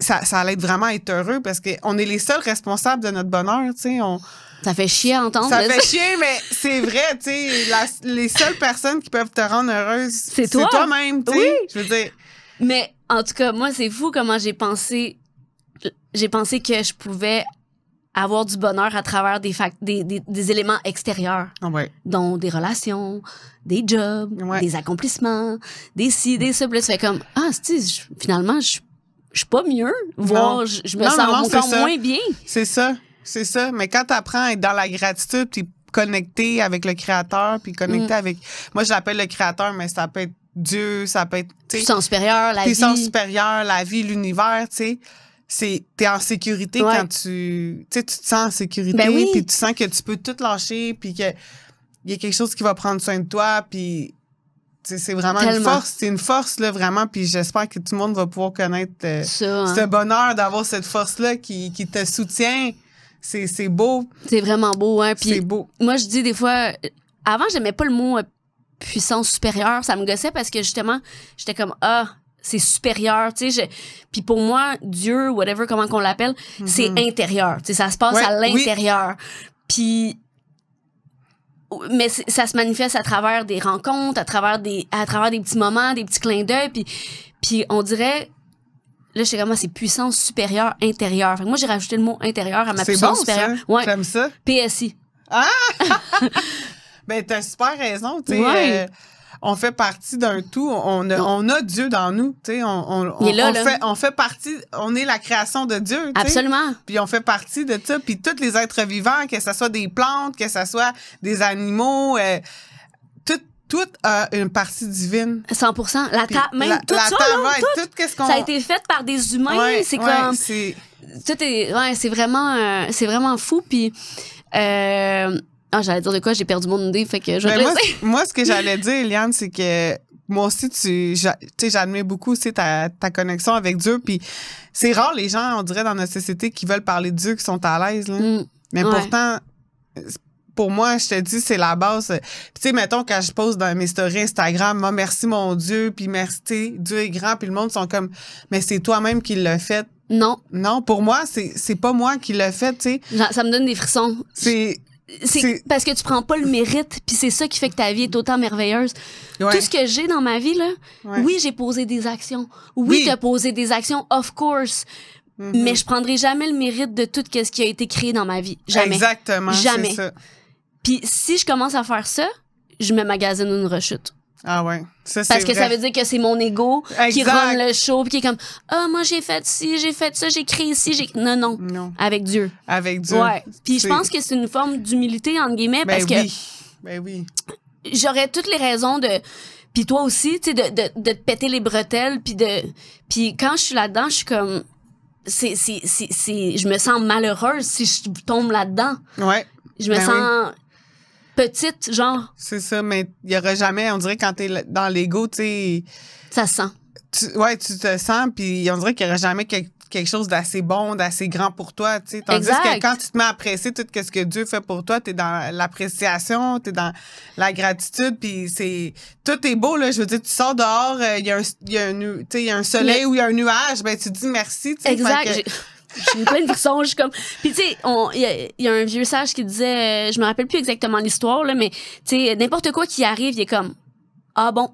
Ça allait être vraiment être heureux parce qu'on est les seuls responsables de notre bonheur, tu sais. Ça fait chier à entendre. Ça fait chier, mais c'est vrai, tu sais. Les seules personnes qui peuvent te rendre heureuse, c'est toi-même, tu sais. Oui. Je veux dire. Mais en tout cas, moi, c'est fou comment j'ai pensé. J'ai pensé que je pouvais avoir du bonheur à travers des éléments extérieurs, dont des relations, des jobs, des accomplissements, des ci, des ça. Puis là, tu fais comme, finalement, je suis pas mieux, voire je me sens encore moins bien. C'est ça. C'est ça. Mais quand tu apprends à être dans la gratitude, puis connecté avec le créateur, puis connecté avec... Moi, je l'appelle le créateur, mais ça peut être Dieu, ça peut être... Puissance supérieure, la vie. Puissance supérieure, la vie, l'univers, tu sais. T'es en sécurité quand tu te sens en sécurité, puis tu sens que tu peux tout lâcher, puis qu'il y a quelque chose qui va prendre soin de toi, puis... C'est vraiment une force. C'est une force, là, vraiment. Puis j'espère que tout le monde va pouvoir connaître ce bonheur d'avoir cette force-là qui te soutient. C'est beau. C'est vraiment beau, hein. Puis c'est beau. Moi, je dis des fois... Avant, j'aimais pas le mot puissance supérieure. Ça me gossait parce que, justement, j'étais comme, c'est supérieur, tu sais. Puis pour moi, Dieu, whatever, comment qu'on l'appelle, c'est intérieur. Tu sais, ça se passe à l'intérieur. Puis... Mais ça se manifeste à travers des rencontres, à travers des petits moments, des petits clins d'œil, puis on dirait, là, je sais comment c'est puissance supérieure intérieure. Fait que moi, j'ai rajouté le mot intérieur à ma puissance supérieure. Ça. Ouais. J'aime ça. PSI. Ah! Ben, t'as super raison, tu sais. On fait partie d'un tout. On a Dieu dans nous, tu sais. On fait partie. On est la création de Dieu, tu sais. Absolument. Puis on fait partie de ça. Puis tous les êtres vivants, que ce soit des plantes, que ce soit des animaux, tout a une partie divine. 100%. La terre, même tout ça, tout. Qu'est-ce qu'on... Ça a été fait par des humains. C'est comme. Tout est. C'est vraiment fou. Puis. J'allais dire de quoi? J'ai perdu mon idée, fait que je vais te laisser. Moi, ce que j'allais dire, Eliane, c'est que moi aussi, j'admire beaucoup aussi ta connexion avec Dieu. Puis c'est rare les gens, on dirait, dans notre société qui veulent parler de Dieu, qui sont à l'aise. Là. Mais pourtant, pour moi, je te dis, c'est la base. Tu sais, mettons, quand je pose dans mes stories Instagram, merci mon Dieu, puis merci, Dieu est grand, puis le monde sont comme, mais c'est toi-même qui l'as fait. Non. Non, pour moi, c'est pas moi qui l'ai fait, tu sais. Ça me donne des frissons. C'est parce que tu prends pas le mérite, puis c'est ça qui fait que ta vie est autant merveilleuse. Tout ce que j'ai dans ma vie, là, oui, j'ai posé des actions. Oui, t'as posé des actions, of course. Mais je prendrai jamais le mérite de tout ce qui a été créé dans ma vie. Jamais. Exactement. Jamais. C'est ça. Puis si je commence à faire ça, je me magasine une rechute. Ah ouais. Ça, parce que vrai. Ça veut dire que c'est mon ego qui run le show puis qui est comme moi j'ai fait ci, j'ai fait ça, j'ai créé ci, non. Avec Dieu. Avec Dieu. Ouais. Puis je pense que c'est une forme d'humilité entre guillemets parce que j'aurais toutes les raisons de puis toi aussi, tu sais de te péter les bretelles puis quand je suis là-dedans, je suis comme je me sens malheureuse si je tombe là-dedans. Ouais. Je me sens petite, genre. C'est ça, mais il y aura jamais, on dirait, quand t'es dans l'ego, tu sais. Ça se sent. Tu te sens, puis on dirait qu'il y aura jamais quelque chose d'assez bon, d'assez grand pour toi, tu sais. Tandis Exact. que quand tu te mets à apprécier tout ce que Dieu fait pour toi, t'es dans l'appréciation, t'es dans la gratitude, puis tout est beau, là. Je veux dire, tu sors dehors, il y a un soleil ou il y a un nuage, ben tu te dis merci, tu sais. Exact. J'ai plein de frissons, je suis comme... Puis tu sais, il y a un vieux sage qui disait, je me rappelle plus exactement l'histoire, là, mais tu sais, n'importe quoi qui arrive, il est comme, ah bon,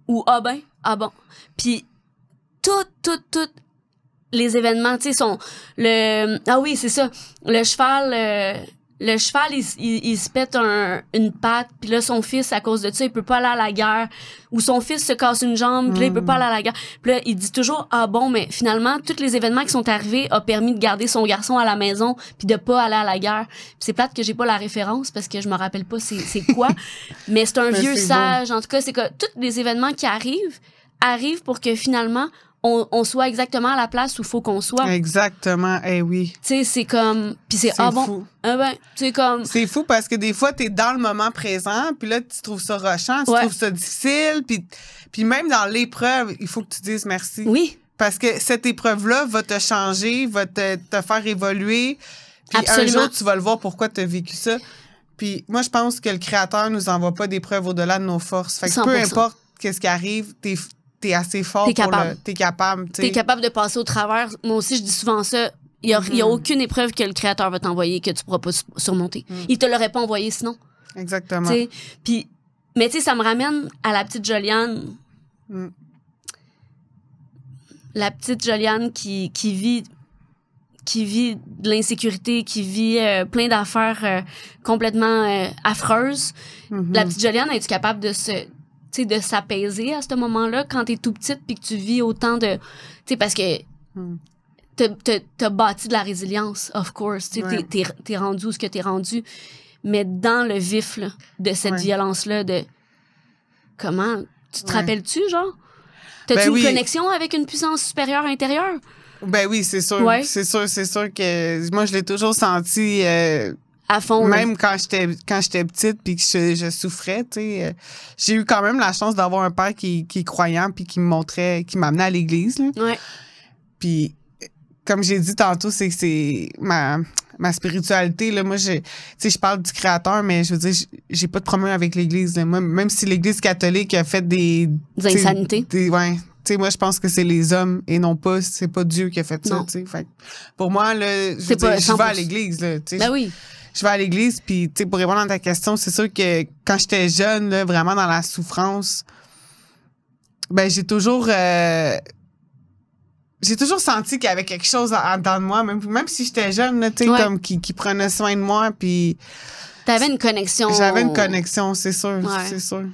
ou ah ben, ah bon. Puis tout les événements, tu sais, sont ah oui, c'est ça. Le cheval, il se pète une patte, puis là, son fils, à cause de ça, il peut pas aller à la guerre. Ou son fils se casse une jambe, puis là, il peut pas aller à la guerre. Puis là, il dit toujours, ah bon, mais finalement, tous les événements qui sont arrivés ont permis de garder son garçon à la maison, puis de pas aller à la guerre. Puis c'est plate que j'ai pas la référence, parce que je me rappelle pas c'est quoi. Mais c'est un vieux sage. En tout cas, c'est que tous les événements qui arrivent pour que finalement, on soit exactement à la place où il faut qu'on soit. Exactement, oui. Tu sais, c'est comme... Puis c'est fou. Bon, ben, c'est comme... C'est fou parce que des fois, t'es dans le moment présent, puis là, tu trouves ça rushant, tu trouves ça difficile, puis même dans l'épreuve, il faut que tu dises merci. Oui. Parce que cette épreuve-là va te changer, va te faire évoluer, puis absolument. Un jour, tu vas le voir pourquoi tu as vécu ça. Puis moi, je pense que le Créateur nous envoie pas d'épreuves au-delà de nos forces. Fait que 100%. Peu importe qu'est-ce qui arrive, t'es assez fort t'es capable. T'es capable de passer au travers. Moi aussi, je dis souvent ça. Il y a aucune épreuve que le Créateur va t'envoyer que tu pourras pas surmonter. Il te l'aurait pas envoyé sinon. Exactement. Puis, mais tu sais, ça me ramène à la petite Joliane. La petite Joliane qui vit de l'insécurité, qui vit plein d'affaires complètement affreuses. La petite Joliane, es-tu capable de s'apaiser à ce moment-là quand t'es tout petite puis que tu vis autant de... Tu sais, parce que t'as bâti de la résilience, of course. Tu sais, t'es rendu où ce que t'es rendu. Mais dans le vif là, de cette violence-là, de... Comment? Tu te rappelles-tu, genre? T'as-tu une connexion avec une puissance supérieure intérieure? Ben oui, c'est sûr. Ouais. C'est sûr que... Moi, je l'ai toujours senti... à fond. Même quand j'étais petite puis que je souffrais, tu sais, j'ai eu quand même la chance d'avoir un père qui est croyant puis qui m'amenait à l'église. Là. Ouais. Puis comme j'ai dit tantôt, c'est ma spiritualité là, moi je parle du Créateur, mais je veux dire j'ai pas de problème avec l'église là. Moi, même si l'église catholique a fait des insanités. Ouais. Tu sais, moi, je pense que c'est les hommes et non pas, c'est pas Dieu qui a fait ça, tu sais. Fait pour moi, là, je vais à l'église, là, tu sais. Ben oui. Je vais à l'église, puis tu sais, pour répondre à ta question, c'est sûr que quand j'étais jeune, là, vraiment dans la souffrance, ben j'ai toujours senti qu'il y avait quelque chose en dedans de moi, même si j'étais jeune, là, tu sais, comme qui prenait soin de moi, puis... T'avais une connexion. J'avais une connexion, c'est sûr, c'est sûr.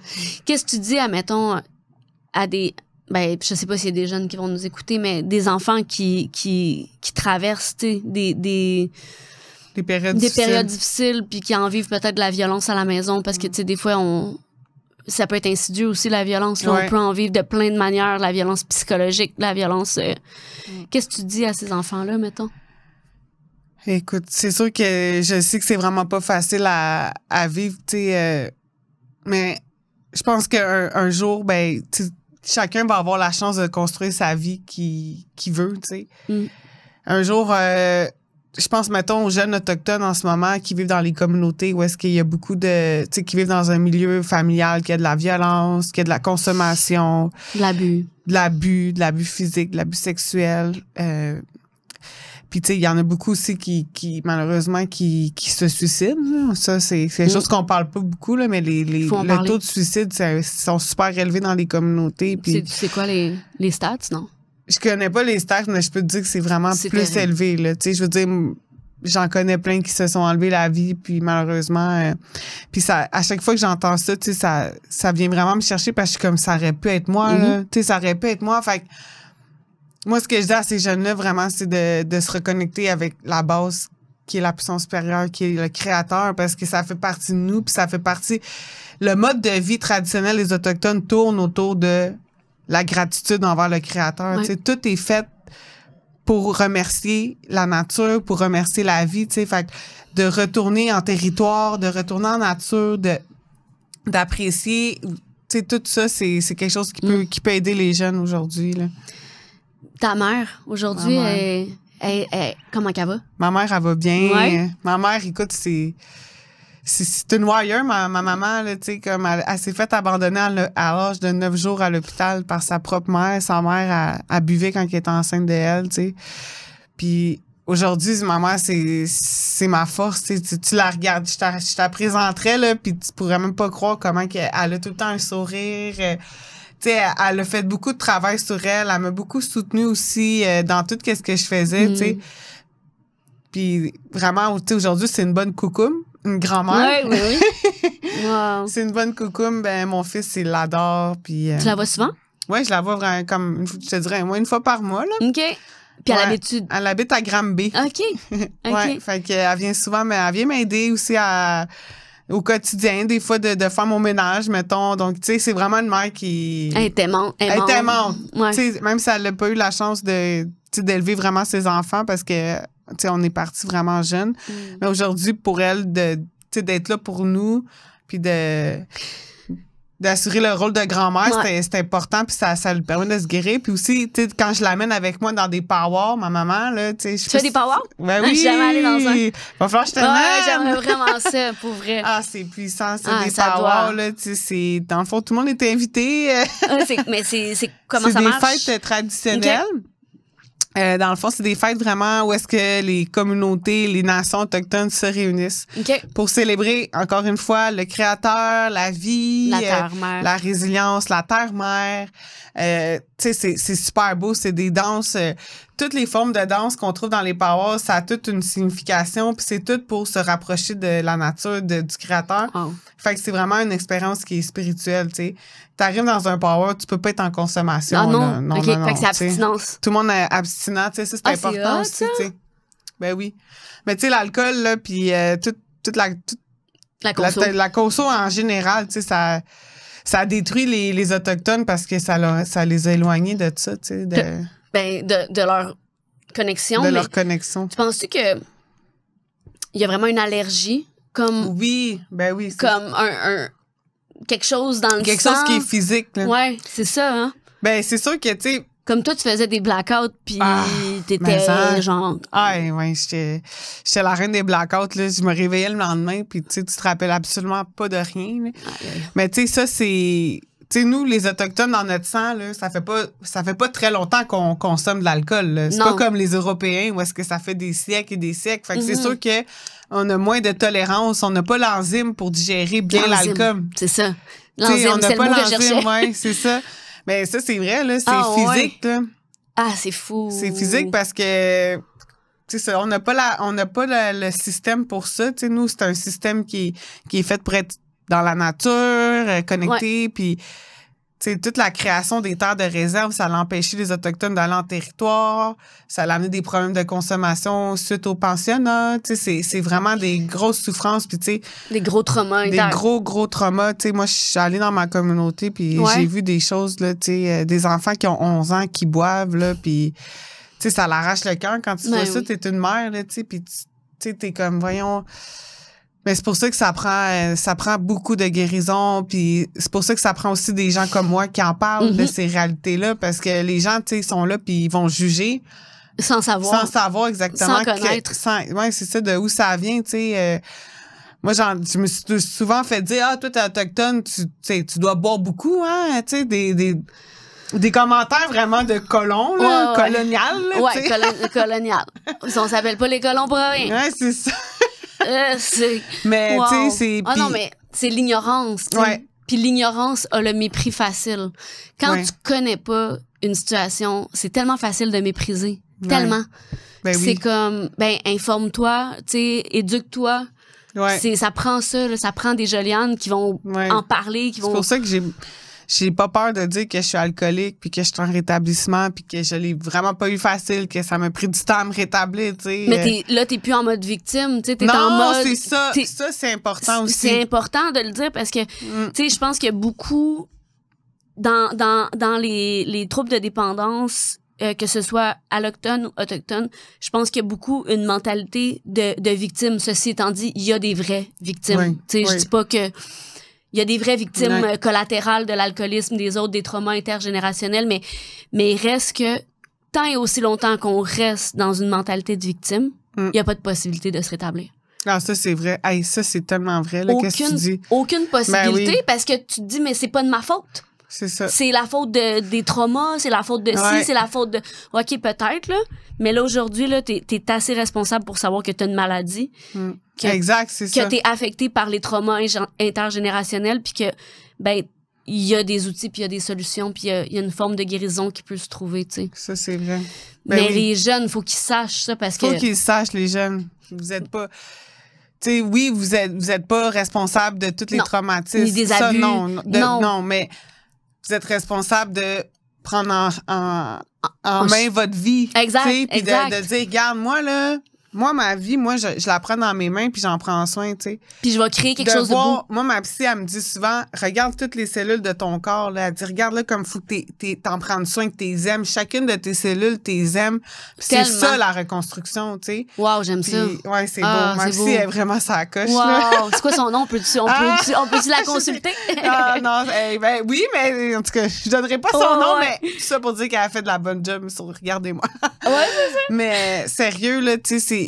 Qu'est-ce que tu dis, admettons, à des... Ben, je sais pas s'il y a des jeunes qui vont nous écouter, mais des enfants qui traversent, tu sais, des périodes difficiles puis qui en vivent peut-être de la violence à la maison parce que tu sais des fois ça peut être insidieux aussi la violence là, on peut en vivre de plein de manières, la violence psychologique, la violence qu'est-ce que tu dis à ces enfants là mettons? Écoute, c'est sûr que je sais que c'est vraiment pas facile à vivre, tu sais, mais je pense qu'un jour ben chacun va avoir la chance de construire sa vie qu'il veut, tu sais. Un jour je pense, mettons, aux jeunes autochtones en ce moment qui vivent dans les communautés où est-ce qu'il y a beaucoup de... Tu sais, qui vivent dans un milieu familial, qui a de la violence, qui a de la consommation. De l'abus. De l'abus physique, de l'abus sexuel. Puis, tu sais, il y en a beaucoup aussi qui malheureusement, qui se suicident. Là. Ça, c'est quelque chose qu'on parle pas beaucoup, là, mais le taux de suicide sont super élevés dans les communautés. Puis c'est quoi les stats, non? Je connais pas les stats, mais je peux te dire que c'est vraiment plus élevé, là. Tu sais, je veux dire, j'en connais plein qui se sont enlevés la vie, puis malheureusement, puis ça, à chaque fois que j'entends ça, tu sais, ça vient vraiment me chercher parce que je suis comme, ça aurait pu être moi, là. Tu sais, ça aurait pu être moi. Fait que, moi, ce que je dis à ces jeunes-là, vraiment, c'est de se reconnecter avec la base qui est la puissance supérieure, qui est le Créateur, parce que ça fait partie de nous, puis ça fait partie... Le mode de vie traditionnel des Autochtones tourne autour de la gratitude envers le Créateur. Tu sais, tout est fait pour remercier la nature, pour remercier la vie, tu sais. Fait que de retourner en territoire, de retourner en nature, d'apprécier, tu sais, tout ça, c'est quelque chose qui peut aider les jeunes aujourd'hui, là. Ta mère, aujourd'hui, comment qu'elle va? Ma mère, elle va bien. Ouais. Ma mère, écoute, c'est une warrior, ma maman, là, tu sais, comme elle s'est faite abandonner à l'âge de 9 jours à l'hôpital par sa propre mère. Sa mère, elle buvait quand elle était enceinte d'elle, tu sais. Puis aujourd'hui, ma mère, c'est ma force, tu sais. Tu la regardes, je te la présenterais, là, puis tu pourrais même pas croire comment elle a tout le temps un sourire. Tu sais, elle a fait beaucoup de travail sur elle. Elle m'a beaucoup soutenue aussi dans tout ce que je faisais, tu sais. Puis vraiment, tu sais, aujourd'hui, c'est une bonne coucoum. Une grand-mère. Oui. Wow. C'est une bonne coucoum. Ben, mon fils, il l'adore. Puis, tu la vois souvent? Oui, je la vois vraiment comme, je te dirais, une fois par mois, là. OK. Puis elle habite à Granby. OK. Ouais, fait qu'elle vient souvent, mais elle vient m'aider aussi au quotidien, des fois, de faire mon ménage, mettons. Donc, tu sais, c'est vraiment une mère qui... Elle était aimante. Ouais. Tu sais, même si elle n'a pas eu la chance d'élever vraiment ses enfants parce que... Tu sais, on est partis vraiment jeunes. Mais aujourd'hui, pour elle, d'être là pour nous, puis d'assurer le rôle de grand-mère, c'est important, puis ça lui permet de se guérir. Puis aussi, tu sais, quand je l'amène avec moi dans des powwows, ma maman, là, tu sais... Tu fais des powwows? Ben oui! Je suis jamais allée dans un. Va falloir que je te mène. J'aimerais vraiment ça, pour vrai. Ah, c'est puissant, c'est des powwows, là, tu sais, dans le fond, tout le monde était invité. Mais c'est comment ça marche? C'est des fêtes traditionnelles. Okay. Dans le fond, c'est des fêtes vraiment où est-ce que les communautés, les nations autochtones se réunissent pour célébrer, encore une fois, le créateur, la vie, la terre-mère, la résilience, la terre-mère. Tu sais, c'est super beau, c'est des danses. Toutes les formes de danse qu'on trouve dans les powwows, ça a toute une signification, puis c'est tout pour se rapprocher de la nature, du créateur. Oh. Fait que c'est vraiment une expérience qui est spirituelle, tu sais. T'arrives dans un powwow, tu peux pas être en consommation. Ah non? Non, OK, non, fait que c'est abstinence. Tout le monde est abstinent, tu sais, ça, c'est important hot, aussi, tu sais. Ben oui. Mais tu sais, l'alcool, là, puis toute la conso en général, tu sais, ça détruit les Autochtones parce que ça les a éloignés de ça, tu sais. De leur connexion. Leur connexion. Tu penses-tu que il y a vraiment une allergie? Oui, ben oui. Comme un quelque chose dans le sang. Quelque chose qui est physique, là. Ouais, c'est ça, hein? Ben, c'est sûr que, tu sais... Comme toi, tu faisais des blackouts, puis t'étais genre... Ah, ouais, j'étais la reine des blackouts, là. Je me réveillais le lendemain, puis tu te rappelles absolument pas de rien, là. Mais tu sais, ça, c'est... Tu sais, nous, les Autochtones, dans notre sang, là, ça fait pas très longtemps qu'on consomme de l'alcool. C'est pas comme les Européens, où est-ce que ça fait des siècles et des siècles. Fait que c'est sûr que on a moins de tolérance. On n'a pas l'enzyme pour digérer bien l'alcool. C'est ça. L'enzyme, c'est le mot que je cherchais. Ouais, c'est ça. Mais ça, c'est vrai, là. C'est physique, là. Ah, c'est fou. C'est physique parce que... Tu sais, on n'a pas le système pour ça. Tu sais, nous, c'est un système qui est fait pour être dans la nature, connecté, puis... Tu sais, toute la création des terres de réserve, ça l'a empêché les Autochtones d'aller en territoire. Ça l'a amené des problèmes de consommation suite au pensionnat. Tu sais, c'est vraiment des grosses souffrances. Puis, tu sais... Des gros traumas. Des gros traumas. Tu sais, moi, je suis allée dans ma communauté, puis j'ai vu des choses, là, tu sais, des enfants qui ont 11 ans qui boivent, là, puis... Tu sais, ça l'arrache le cœur quand tu vois ça. T'es une mère, là, tu sais, puis tu sais, t'es comme, voyons... Mais c'est pour ça que ça prend beaucoup de guérison, puis c'est pour ça que ça prend aussi des gens comme moi qui en parlent de ces réalités-là, parce que les gens, tu sais, sont là puis ils vont juger sans savoir exactement, sans connaître. Ouais, c'est ça, de où ça vient, tu sais. Moi, je me suis souvent fait dire, toi, t'es autochtone, tu dois boire beaucoup, hein, tu sais, des commentaires vraiment de colons, là, colonial, là, ouais, colonial. On s'appelle pas les colons pour rien. Ouais, c'est ça. Mais tu sais, c'est... Ah non, mais c'est l'ignorance. Ouais. Puis l'ignorance a le mépris facile. Quand tu connais pas une situation, c'est tellement facile de mépriser. Ouais. Tellement. Ben oui. C'est comme, informe-toi, tu sais, éduque-toi. Ouais. Ça prend ça, là, ça prend des Jolianes qui vont en parler, C'est pour ça que j'ai pas peur de dire que je suis alcoolique, puis que je suis en rétablissement, puis que je l'ai vraiment pas eu facile, que ça m'a pris du temps à me rétablir, tu sais. Mais t'es plus en mode victime, tu sais, t'es en mode... Non, c'est ça. Ça, c'est important aussi. C'est important de le dire parce que, tu sais, je pense qu'il y a beaucoup dans les troubles de dépendance, que ce soit allochtone ou autochtone, je pense qu'il y a beaucoup une mentalité de victime. Ceci étant dit, il y a des vraies victimes. Je dis pas que il y a des vraies victimes collatérales de l'alcoolisme, des autres, des traumas intergénérationnels, mais il reste que tant et aussi longtemps qu'on reste dans une mentalité de victime, il n'y a pas de possibilité de se rétablir. Ah, ça, c'est vrai. Hey, ça, c'est tellement vrai. Là, qu'est-ce que tu dis? Aucune possibilité parce que tu te dis, mais c'est pas de ma faute. C'est ça. C'est la faute des traumas, c'est la faute de ci, c'est la faute de... OK, peut-être, là. Mais là, aujourd'hui, là, t'es assez responsable pour savoir que t'as une maladie. Exact, c'est ça. Que t'es affecté par les traumas intergénérationnels puis que, ben, il y a des outils puis il y a des solutions puis il y a une forme de guérison qui peut se trouver, tu sais. Ça, c'est vrai. Mais les jeunes, faut qu'ils sachent ça parce que... Faut qu'ils sachent, les jeunes. Vous êtes pas... Tu sais, oui, vous êtes pas responsable de tous les traumatismes. Ni des abus. Non, mais vous êtes responsable de prendre en main votre vie. Exact, puis de dire, regarde, moi, ma vie, je la prends dans mes mains puis j'en prends soin, tu sais. Puis je vais créer quelque chose de beau. Moi, ma psy, elle me dit souvent, regarde toutes les cellules de ton corps, là. Elle dit, regarde, là, comme faut que t'en prennes soin, que t'es aimes. Chacune de tes cellules, t'es aimes. C'est ça, la reconstruction, tu sais. Wow, j'aime ça. Ouais, c'est beau. Ma psy, elle est vraiment sa coche, wow. là. C'est quoi son nom? On peut-tu la consulter? Ah, non, ben, oui, mais en tout cas, je donnerai pas son nom, mais tout ça pour dire qu'elle a fait de la bonne job sur Regardez-moi. Ouais, c'est ça. Mais sérieux, là, tu sais, c'est...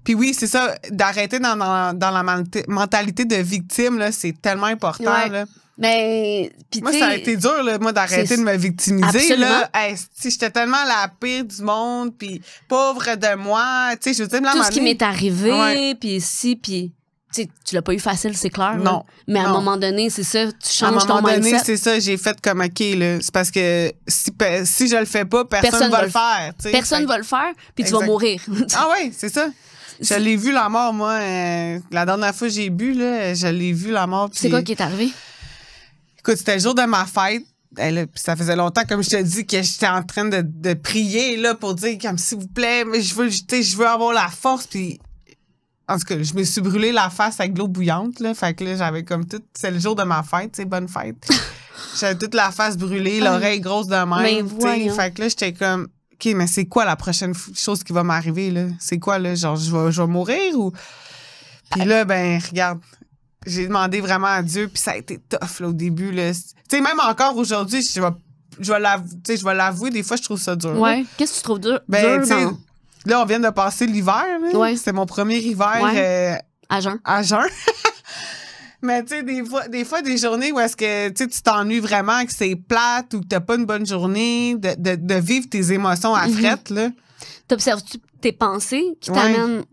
Puis oui, c'est ça, d'arrêter dans la mentalité de victime, là, c'est tellement important, là. Mais, moi, ça a été dur, là, moi, d'arrêter de me victimiser. Absolument. Là. Hey, j'étais tellement la pire du monde, puis pauvre de moi. Tu sais, je veux dire, tout ce qui m'est arrivé, puis ici, puis... Tu l'as pas eu facile, c'est clair. Non. Là. Mais à un moment donné, c'est ça, tu changes ton mindset. À un moment donné, c'est ça, j'ai fait comme, OK, là, c'est parce que si je le fais pas, personne va le faire. T'sais. Personne va le faire, puis tu vas mourir. Ah oui, c'est ça. Je l'ai vu, la mort, moi. La dernière fois que j'ai bu, là, je l'ai vu, la mort. C'est quoi qui est arrivé? Écoute, c'était le jour de ma fête. Là, ça faisait longtemps, comme je te dis, que j'étais en train de prier là pour dire, comme, s'il vous plaît, mais je veux avoir la force, puis... En tout cas, je me suis brûlé la face avec de l'eau bouillante, là. Fait que là, j'avais comme tout... C'est le jour de ma fête, tu sais, bonne fête. J'avais toute la face brûlée, l'oreille grosse de même, tu sais. Fait que là, j'étais comme... OK, mais c'est quoi la prochaine chose qui va m'arriver, là? C'est quoi, là? Genre, je vais mourir ou... Puis là, ben, regarde, j'ai demandé vraiment à Dieu, puis ça a été tough, là, au début, là. Tu sais, même encore aujourd'hui, je vais l'avouer, des fois, je trouve ça dur. Ouais. Qu'est-ce que tu trouves dur? Ben, tu sais... Là, on vient de passer l'hiver. Ouais. C'était mon premier hiver à jeun. Mais tu sais, des fois, des journées où est-ce que tu t'ennuies vraiment, que c'est plate ou que t'as pas une bonne journée, de vivre tes émotions à frette, là. T'observes-tu tes pensées qui t'amènent...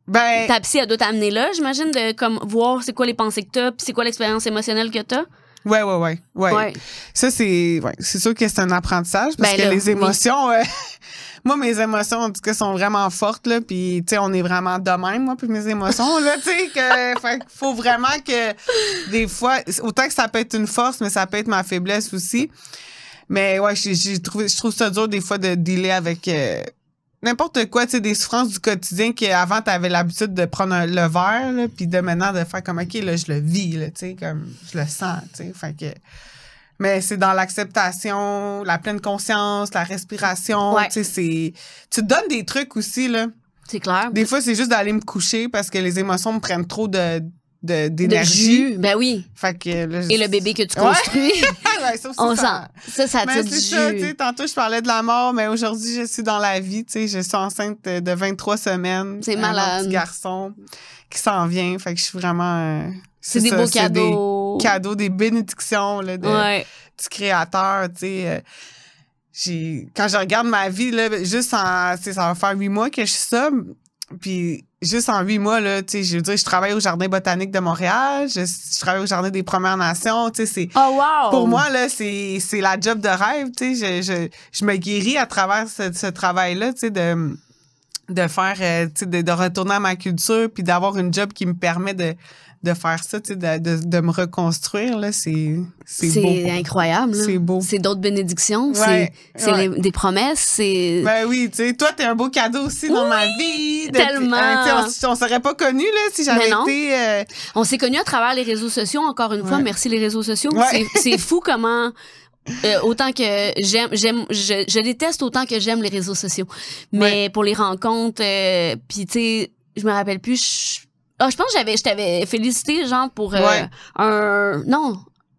Ben, ta psy, elle doit t'amener là, j'imagine, de comme voir c'est quoi les pensées que t'as, puis c'est quoi l'expérience émotionnelle que t'as. Ouais. Ça, c'est sûr que c'est un apprentissage parce que les émotions... Moi, mes émotions, en tout cas, sont vraiment fortes, là, puis, tu sais, on est vraiment de même, moi, puis mes émotions, là, tu sais, fait faut vraiment que, des fois, autant que ça peut être une force, mais ça peut être ma faiblesse aussi. Mais, ouais, je trouve ça dur, des fois, de dealer avec n'importe quoi, tu sais, des souffrances du quotidien qu'avant, t'avais l'habitude de prendre le verre, là, puis de maintenant, de faire comme, OK, là, je le vis, là, tu sais, comme, je le sens, tu sais, fait que... Mais c'est dans l'acceptation, la pleine conscience, la respiration. Tu sais, tu te donnes des trucs aussi, là. C'est clair. Des fois, c'est juste d'aller me coucher parce que les émotions me prennent trop d'énergie. De jus, ben oui. Fait que, là, et le bébé que tu construis. Ça aussi, ça tire du jus. Ça, tu sais, tantôt, je parlais de la mort, mais aujourd'hui, je suis dans la vie, tu sais. Je suis enceinte de 23 semaines. C'est malade. Un petit garçon qui s'en vient. Fait que je suis vraiment... c'est des beaux cadeaux. Des cadeaux, des bénédictions là, du Créateur, tu sais. Quand je regarde ma vie, là, juste ça va faire 8 mois que je suis ça. Puis juste en 8 mois, là, tu sais, je veux dire, je travaille au Jardin botanique de Montréal, je travaille au Jardin des Premières Nations, tu sais, c'est... Oh, wow! Pour moi, là, c'est la job de rêve, tu sais, je me guéris à travers ce travail-là, tu sais, de faire, tu sais, de retourner à ma culture puis d'avoir une job qui me permet de faire ça, tu sais, de me reconstruire, là, c'est beau. C'est incroyable, là. C'est beau. C'est d'autres bénédictions, c'est des promesses, c'est... Ben oui, tu sais, toi, t'es un beau cadeau aussi dans ma vie. Tellement! On serait pas connus, là, si j'avais été... On s'est connus à travers les réseaux sociaux, encore une fois, merci les réseaux sociaux. C'est fou comment... autant que je déteste autant que j'aime les réseaux sociaux. Mais pour les rencontres, puis tu sais, je me rappelle plus, je pense que je t'avais félicité, genre, pour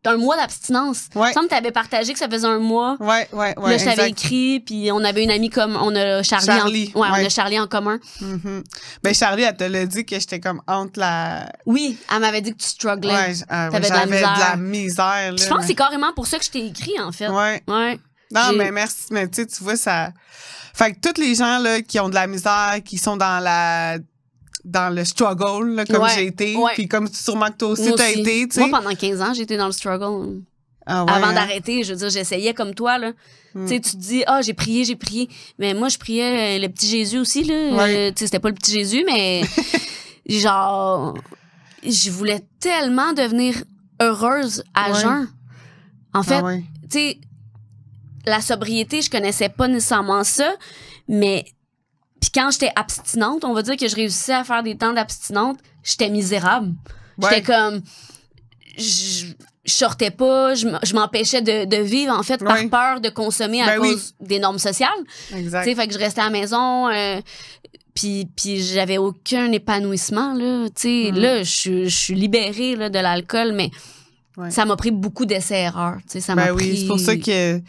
un mois d'abstinence. Il me semble que tu avais partagé que ça faisait un mois. Là, je t'avais écrit, puis on avait une amie comme... On a Charlie. On a Charlie en commun. Mm-hmm. Ben, Charlie, elle te l'a dit que j'étais comme entre la... Oui, elle m'avait dit que tu strugglais. J'avais de la misère. Là, je pense que c'est carrément pour ça que je t'ai écrit, en fait. Non, mais merci. Mais tu vois, ça... Fait que tous les gens là, qui ont de la misère, qui sont dans le struggle, là, comme j'ai été. Puis comme sûrement que toi aussi, t'as été, tu sais. Moi, pendant 15 ans, j'étais dans le struggle. Avant d'arrêter, je veux dire, j'essayais comme toi, là. Tu sais, tu te dis, j'ai prié. Mais moi, je priais le petit Jésus aussi, là. Tu sais, c'était pas le petit Jésus, mais genre, je voulais tellement devenir heureuse à jeun. En fait, tu sais, la sobriété, je connaissais pas nécessairement ça, mais... Puis quand j'étais abstinente, on va dire que je réussissais à faire des temps d'abstinente, j'étais misérable. J'étais comme... Je sortais pas, je m'empêchais de vivre, en fait, par peur de consommer à cause des normes sociales. Exact. Tu sais, fait que je restais à la maison, puis j'avais aucun épanouissement, là. Tu sais, là, je suis libérée là, de l'alcool, mais ça m'a pris beaucoup d'essais-erreurs. Tu sais, ça m'a pris... c'est pour ça que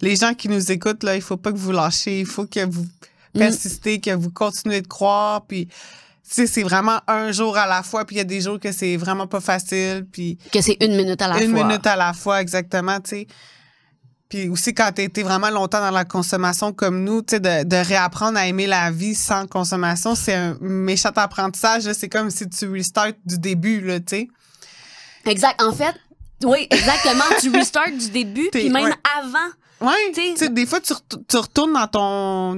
les gens qui nous écoutent, là, il faut pas que vous lâchez, il faut que vous... persister, que vous continuez de croire, puis tu sais, c'est vraiment un jour à la fois, puis il y a des jours que c'est vraiment pas facile, puis... Que c'est 1 minute à la fois. 1 minute à la fois, exactement, tu sais. Puis aussi, quand t'as été vraiment longtemps dans la consommation comme nous, tu sais, de réapprendre à aimer la vie sans consommation, c'est un méchant apprentissage, là. C'est comme si tu restarts du début, là, tu sais. Exact. En fait, oui, exactement. Tu restarts du début, puis même avant... Tu sais, des fois, tu retournes dans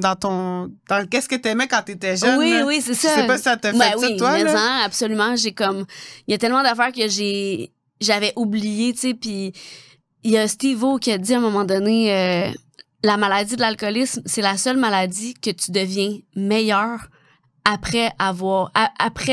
qu'est-ce que t'aimais quand t'étais jeune. Oui, c'est ça. Je sais pas si ça t'a fait ça, toi, mais là. Absolument. J'ai comme... Il y a tellement d'affaires que j'avais oublié, tu sais, puis il y a Steve-O qui a dit à un moment donné, la maladie de l'alcoolisme, c'est la seule maladie que tu deviens meilleur après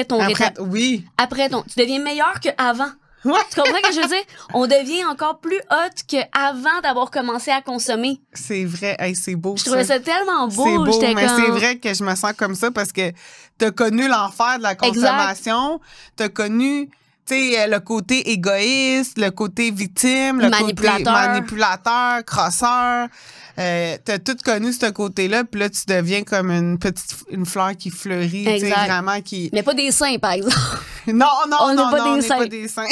ton Oui. Tu deviens meilleur qu'avant. Ouais. Tu comprends ce que je veux dire? On devient encore plus hot qu'avant d'avoir commencé à consommer. C'est vrai. Hey, c'est beau, Je trouvais ça tellement beau. C'est beau, mais c'est vrai que je me sens comme ça parce que t'as connu l'enfer de la consommation. T'as connu, tu sais, le côté égoïste, le côté victime, le côté manipulateur, crosseur. T'as tout connu ce côté-là, puis là, tu deviens comme une fleur qui fleurit, tu sais, vraiment qui... Mais pas des seins, par exemple. Non, on n'est pas des seins.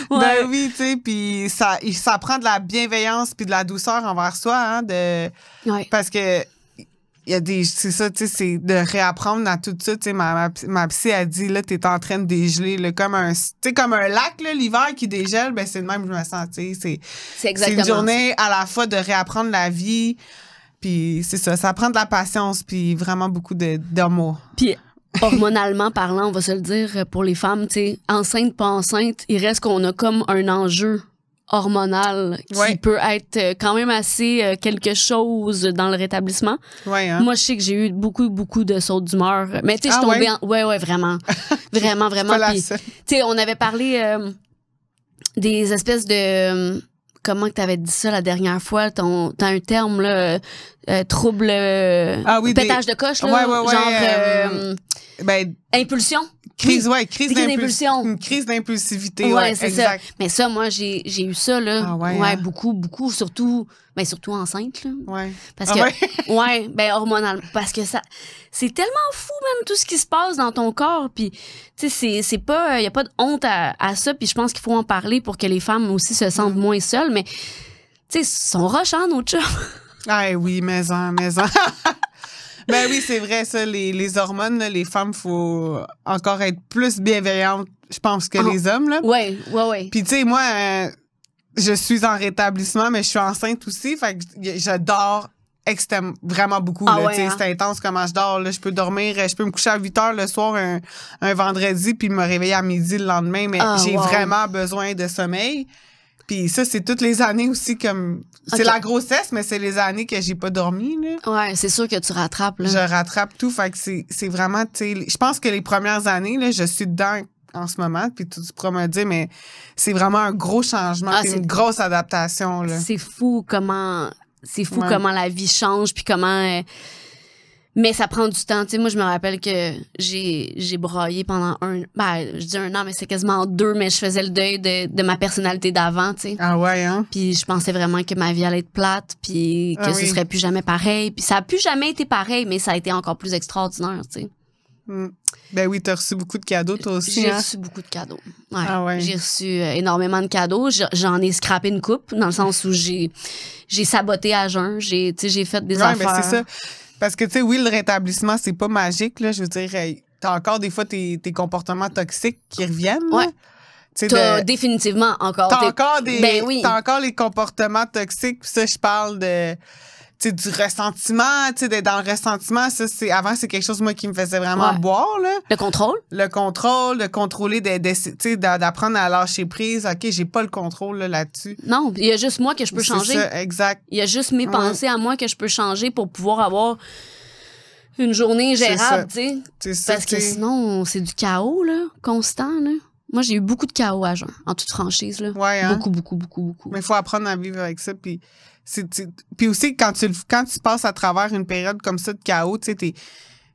Ben oui, tu sais, puis ça prend de la bienveillance puis de la douceur envers soi, hein, parce que c'est ça, tu sais, c'est de réapprendre à tout ça, tu sais, ma psy a dit, là, t'es en train de dégeler, là, comme un lac, là, l'hiver qui dégèle, ben c'est le même que je me sens, tu sais, c'est une journée à la fois de réapprendre la vie, puis c'est ça prend de la patience, puis vraiment beaucoup d'amour. Puis hormonalement parlant, on va se le dire, pour les femmes, tu sais, enceinte, pas enceinte, il reste qu'on a comme un enjeu hormonal qui peut être quand même assez quelque chose dans le rétablissement. Hein? Moi, je sais que j'ai eu beaucoup de sautes d'humeur. Mais tu sais, je suis tombée vraiment. vraiment. Puis, tu sais, on avait parlé des espèces de... comment que t'avais dit ça la dernière fois? T'as un terme, là, trouble... pétage de coche, là. Genre... impulsion. Crise d'impulsion. Une crise d'impulsivité. Ouais, c'est ça. Mais ça, moi, j'ai eu ça, là. Beaucoup, surtout enceinte, là. Ouais. Parce que, hormonal. Parce que ça, c'est tellement fou, même, tout ce qui se passe dans ton corps. Puis, tu sais, c'est pas, y a pas de honte à ça. Puis je pense qu'il faut en parler pour que les femmes aussi se sentent moins seules. Mais, tu sais, sont rochants, nos chums. Ah oui, maison. Ben oui, c'est vrai, ça, les hormones, là, les femmes, faut encore être plus bienveillantes, je pense, que les hommes, là. Ouais. Puis, tu sais, moi, je suis en rétablissement, mais je suis enceinte aussi, fait que je dors vraiment beaucoup, là, tu sais, c'est intense comment je dors, là. Je peux dormir, je peux me coucher à 8 heures le soir un vendredi, puis me réveiller à midi le lendemain, mais j'ai vraiment besoin de sommeil. Puis ça, c'est toutes les années aussi comme... C'est la grossesse, mais c'est les années que j'ai pas dormi, là. Ouais, c'est sûr que tu rattrapes, là. Je rattrape tout, fait que c'est vraiment, tu sais... Je pense que les premières années, là, je suis dedans en ce moment, puis tu pourras me dire, mais c'est vraiment un gros changement, c'est une grosse adaptation, là. C'est fou comment la vie change, puis comment... mais ça prend du temps. Tu sais, moi, je me rappelle que j'ai broyé pendant je dis 1 an, mais c'est quasiment 2, mais je faisais le deuil de ma personnalité d'avant, tu sais. Ah ouais, hein? Puis je pensais vraiment que ma vie allait être plate, puis que ce serait plus jamais pareil. Puis ça a plus jamais été pareil, mais ça a été encore plus extraordinaire, tu sais. Ben oui, t'as reçu beaucoup de cadeaux, toi aussi. J'ai reçu beaucoup de cadeaux. Ouais. Ah ouais. J'ai reçu énormément de cadeaux. J'en ai scrappé une coupe, dans le sens où j'ai saboté à jeun. J'ai fait des affaires. Ben c'est ça. Parce que, tu sais, oui, le rétablissement, c'est pas magique, là. Je veux dire, t'as encore des fois tes comportements toxiques qui reviennent. Ouais. T'as définitivement encore. T'as encore les comportements toxiques. Puis ça, je parle de... du ressentiment, d'être dans le ressentiment, ça, avant, c'est quelque chose, moi, qui me faisait vraiment boire, là. Le contrôle, de contrôler, d'apprendre à lâcher prise. OK, j'ai pas le contrôle, là-dessus. Non, il y a juste moi que je peux changer. C'est ça, exact. Il y a juste mes pensées à moi que je peux changer pour pouvoir avoir une journée gérable, tu sais. Parce que sinon, c'est du chaos, là, constant, là. Moi, j'ai eu beaucoup de chaos à jeun, en toute franchise, là. Ouais, hein? Beaucoup. Mais il faut apprendre à vivre avec ça, puis... Puis aussi, quand tu passes à travers une période comme ça de chaos, tu sais,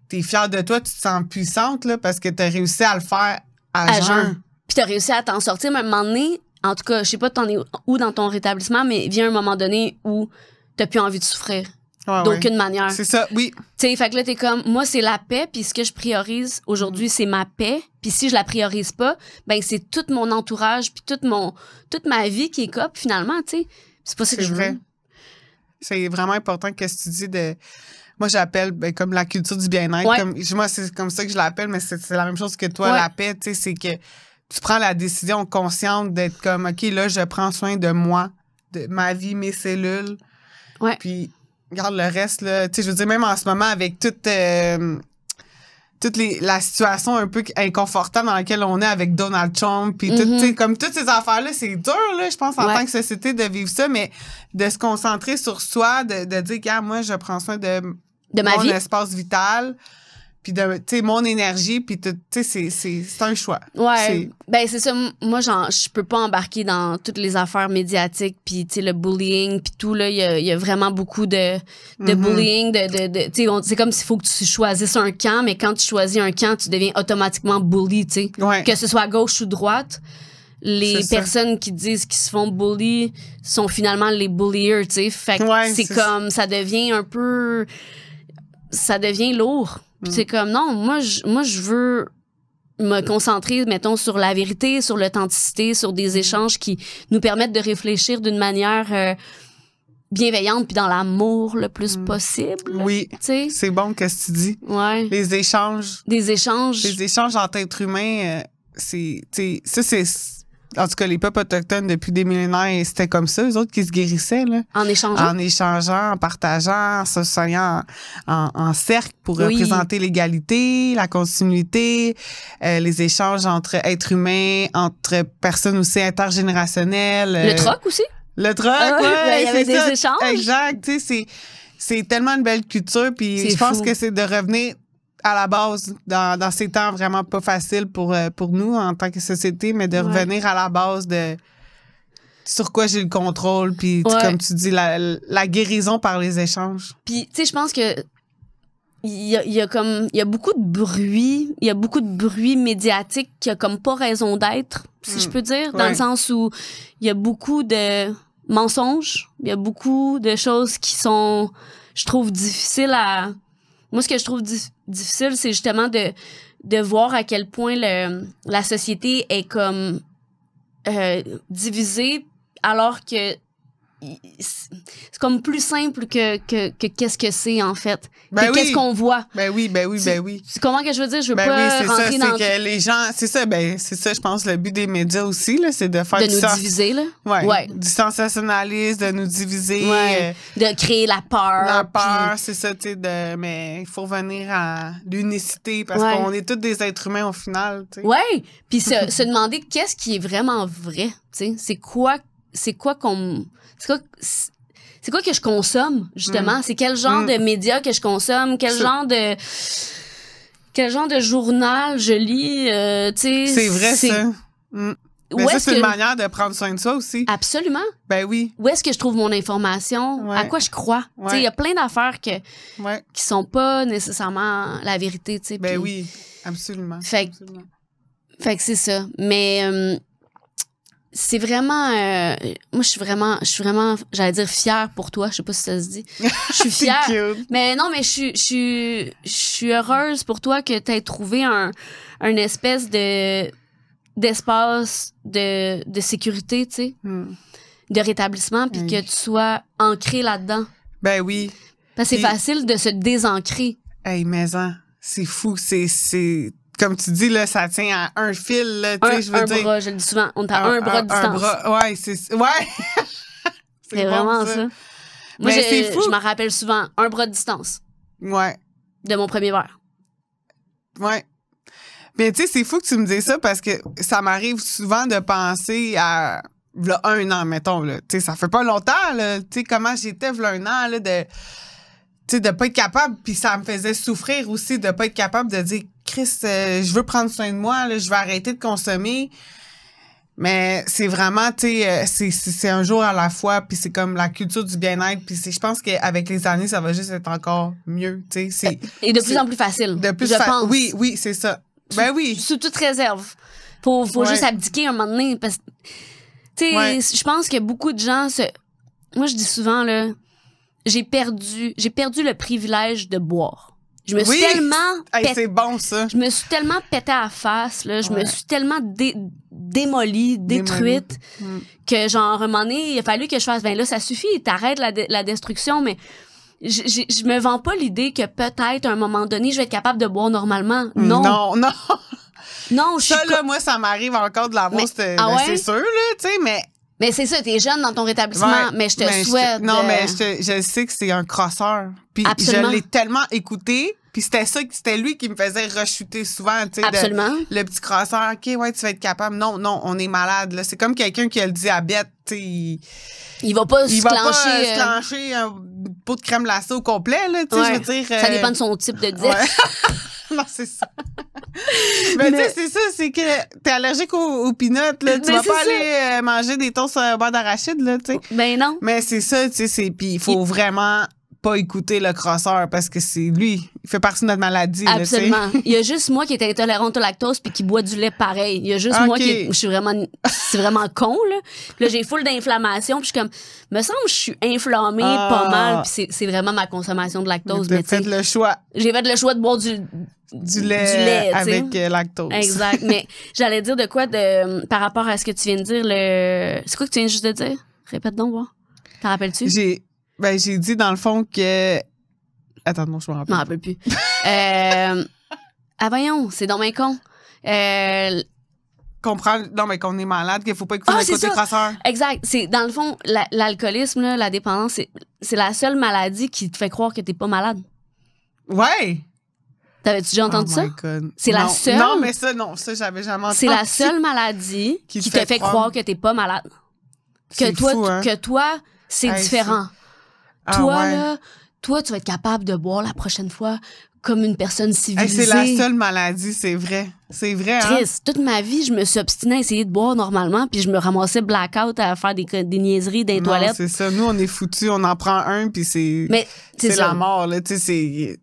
t'es fière de toi, tu te sens puissante, là, parce que t'as réussi à le faire à jeun. Puis t'as réussi à t'en sortir, mais à un moment donné, en tout cas, je sais pas t'en es où dans ton rétablissement, mais vient un moment donné où t'as plus envie de souffrir. D'aucune manière. C'est ça, oui. Tu sais, fait que là, t'es comme, moi, c'est la paix, puis ce que je priorise aujourd'hui, c'est ma paix. Puis si je la priorise pas, ben c'est tout mon entourage, puis toute ma vie qui est cop, finalement, tu sais. C'est pas ça que je veux. C'est vraiment important que tu dis de... Moi, j'appelle comme la culture du bien-être. Ouais. Moi, c'est comme ça que je l'appelle, mais c'est la même chose que toi, la paix, tu sais, c'est que tu prends la décision consciente d'être comme, OK, là, je prends soin de moi, de ma vie, mes cellules. Ouais. Puis, regarde le reste, là. Tu sais, je veux dire, même en ce moment, avec toute la situation un peu inconfortable dans laquelle on est avec Donald Trump, puis comme toutes ces affaires-là, c'est dur, là, je pense, en tant que société, de vivre ça, mais de se concentrer sur soi, de dire, que moi, je prends soin de mon espace vital, puis de, tu sais, mon énergie, puis tu sais, c'est un choix. Ouais. C'est ça. Moi, je peux pas embarquer dans toutes les affaires médiatiques, puis tu sais, le bullying, puis tout, là, il y a vraiment beaucoup de bullying, tu sais, c'est comme s'il faut que tu choisisses un camp, mais quand tu choisis un camp, tu deviens automatiquement bully, tu sais. Ouais. Que ce soit à gauche ou droite. Les personnes qui disent qu'ils se font bully sont finalement les bulliers, tu sais. Fait que c'est comme, ça devient un peu... Ça devient lourd. Puis c'est comme, non, moi, je veux me concentrer, mettons, sur la vérité, sur l'authenticité, sur des échanges qui nous permettent de réfléchir d'une manière bienveillante puis dans l'amour le plus possible. Oui, c'est bon qu'est-ce que tu dis. Ouais. Les échanges. Des échanges. Les échanges entre êtres humains, c'est... En tout cas, les peuples autochtones, depuis des millénaires, c'était comme ça, eux autres qui se guérissaient, là. En échangeant. En échangeant, en partageant, en s'associant en cercle pour représenter l'égalité, la continuité, les échanges entre êtres humains, entre personnes aussi intergénérationnelles. Le troc aussi? Le troc, ouais. Il y avait des échanges. Exact, tu sais, c'est tellement une belle culture, puis je pense que c'est de revenir à la base, dans ces temps vraiment pas faciles pour nous en tant que société, mais de revenir à la base de sur quoi j'ai le contrôle, puis comme tu dis, la guérison par les échanges. Puis, tu sais, je pense que il y a beaucoup de bruit, il y a beaucoup de bruit médiatique qui a comme pas raison d'être, si je peux dire, dans le sens où il y a beaucoup de mensonges, il y a beaucoup de choses qui sont, je trouve, difficiles à... Moi, ce que je trouve difficile, c'est justement de voir à quel point la société est comme divisée, alors que c'est comme plus simple que qu'est-ce que c'est, en fait. Qu'est-ce qu'on voit. Ben oui. C'est comment que je veux dire? Je veux pas rentrer ça, dans... c'est que les gens... C'est ça, je pense, le but des médias aussi, là, c'est de faire... De nous diviser, là. Ouais. Du sensationnalisme, de nous diviser. De créer la peur. La peur, c'est ça, tu sais, mais il faut revenir à l'unicité, parce qu'on est tous des êtres humains, au final, tu sais. Ouais, puis se demander qu'est-ce qui est vraiment vrai, tu sais. C'est quoi que je consomme, justement? C'est quel genre de médias que je consomme? Quel genre quel genre de journal je lis, tu sais. C'est vrai, ça. Mais ça, c'est une manière de prendre soin de soi aussi. Absolument. Ben oui. Où est-ce que je trouve mon information? Ouais. À quoi je crois? Tu sais, il y a plein d'affaires qui sont pas nécessairement la vérité, tu sais. Ben oui, absolument. Fait que c'est ça. Mais c'est vraiment... moi, je suis vraiment, j'allais dire fière pour toi. Je sais pas si ça se dit. Je suis fière. Mais non, mais je suis heureuse pour toi que tu aies trouvé un espèce d'espace de sécurité, tu sais, de rétablissement, puis que tu sois ancré là-dedans. Ben oui. Parce que c'est facile de se désancrer. Hey, mais c'est fou, c'est comme tu dis, là, ça tient à un fil, là, tu sais, je veux dire. Un bras, je le dis souvent, on est à un bras de distance. Un bras, ouais, c'est vraiment bon, ça. Moi, c'est fou. Je m'en rappelle souvent, un bras de distance. Ouais. De mon premier verre. Ouais. Mais tu sais, c'est fou que tu me dises ça parce que ça m'arrive souvent de penser à là, 1 an, mettons. Tu sais, ça fait pas longtemps, là. Tu sais, comment j'étais là, 1 an, là, de... Tu sais, de pas être capable, puis ça me faisait souffrir aussi de pas être capable de dire « Chris, je veux prendre soin de moi, là, je vais arrêter de consommer. » Mais c'est vraiment, tu sais, c'est un jour à la fois, puis c'est comme la culture du bien-être, puis je pense qu'avec les années, ça va juste être encore mieux, tu sais. Et de plus en plus facile, je pense. Oui, c'est ça. Ben oui. Sous toute réserve. Faut juste abdiquer un moment donné, parce que, tu sais, je pense que beaucoup de gens moi, je dis souvent, là, j'ai perdu le privilège de boire. Je me suis tellement... c'est bon, ça. Je me suis tellement pété à la face, là. Je me suis tellement démolie, détruite, que, genre, un moment donné, il a fallu que je fasse, ben là, ça suffit, t'arrêtes la destruction, mais je me vends pas l'idée que peut-être, à un moment donné, je vais être capable de boire normalement. Non. Non, je suis... Ça, là, moi, ça m'arrive encore de l'avoir, c'est sûr, là, tu sais, mais... Mais c'est ça, t'es jeune dans ton rétablissement, mais je te souhaite... mais je sais que c'est un crosseur. Puis je l'ai tellement écouté, puis c'était lui qui me faisait rechuter souvent, tu sais. Absolument. Le petit crosseur, OK, ouais, tu vas être capable. Non, on est malade, là. C'est comme quelqu'un qui a le diabète, tu sais. Il va pas se clencher un pot de crème glacée au complet, là, tu sais, je veux dire... Ça dépend de son type de diète. Non, c'est ça. Mais tu sais, c'est ça, c'est que t'es allergique aux peanuts, là. Tu vas pas aller manger des toasts au beurre d'arachide, là, tu sais. Ben non. Mais c'est ça, tu sais, puis il faut vraiment pas écouter le crosseur parce que c'est lui, il fait partie de notre maladie. Absolument. Là, il y a juste moi qui est intolérante au lactose puis qui boit du lait pareil. Il y a juste moi je suis vraiment, c'est vraiment con, là. Puis là, j'ai full d'inflammation puis je suis comme, me semble que je suis inflammée pas mal puis c'est vraiment ma consommation de lactose. Mais t'as fait le choix. J'ai fait le choix de boire du lait avec lactose. Exact. Mais j'allais dire de quoi par rapport à ce que tu viens de dire, c'est quoi que tu viens juste de dire? Répète donc, voir. T'en rappelles-tu? J'ai dit dans le fond que... Attends, non, je me rappelle. Je m'en rappelle plus. Voyons, c'est dans mes con. Comprendre, non, mais qu'on est malade, qu'il faut pas écouter le côté crosseur. Exact. C'est, dans le fond, l'alcoolisme, là, la dépendance, c'est la seule maladie qui te fait croire que t'es pas malade. Ouais. T'avais-tu déjà entendu ça? God. C'est la seule. Non, mais ça, j'avais jamais entendu. C'est la seule maladie qui te fait croire que t'es pas malade. Que toi, c'est différent. Toi, tu vas être capable de boire la prochaine fois comme une personne civilisée. C'est la seule maladie, c'est vrai. C'est vrai, Chris, toute ma vie, je me suis obstinée à essayer de boire normalement, puis je me ramassais blackout à faire des niaiseries dans les toilettes. C'est ça. Nous, on est foutus, on en prend un, puis c'est la mort, là. Tu sais, c'est...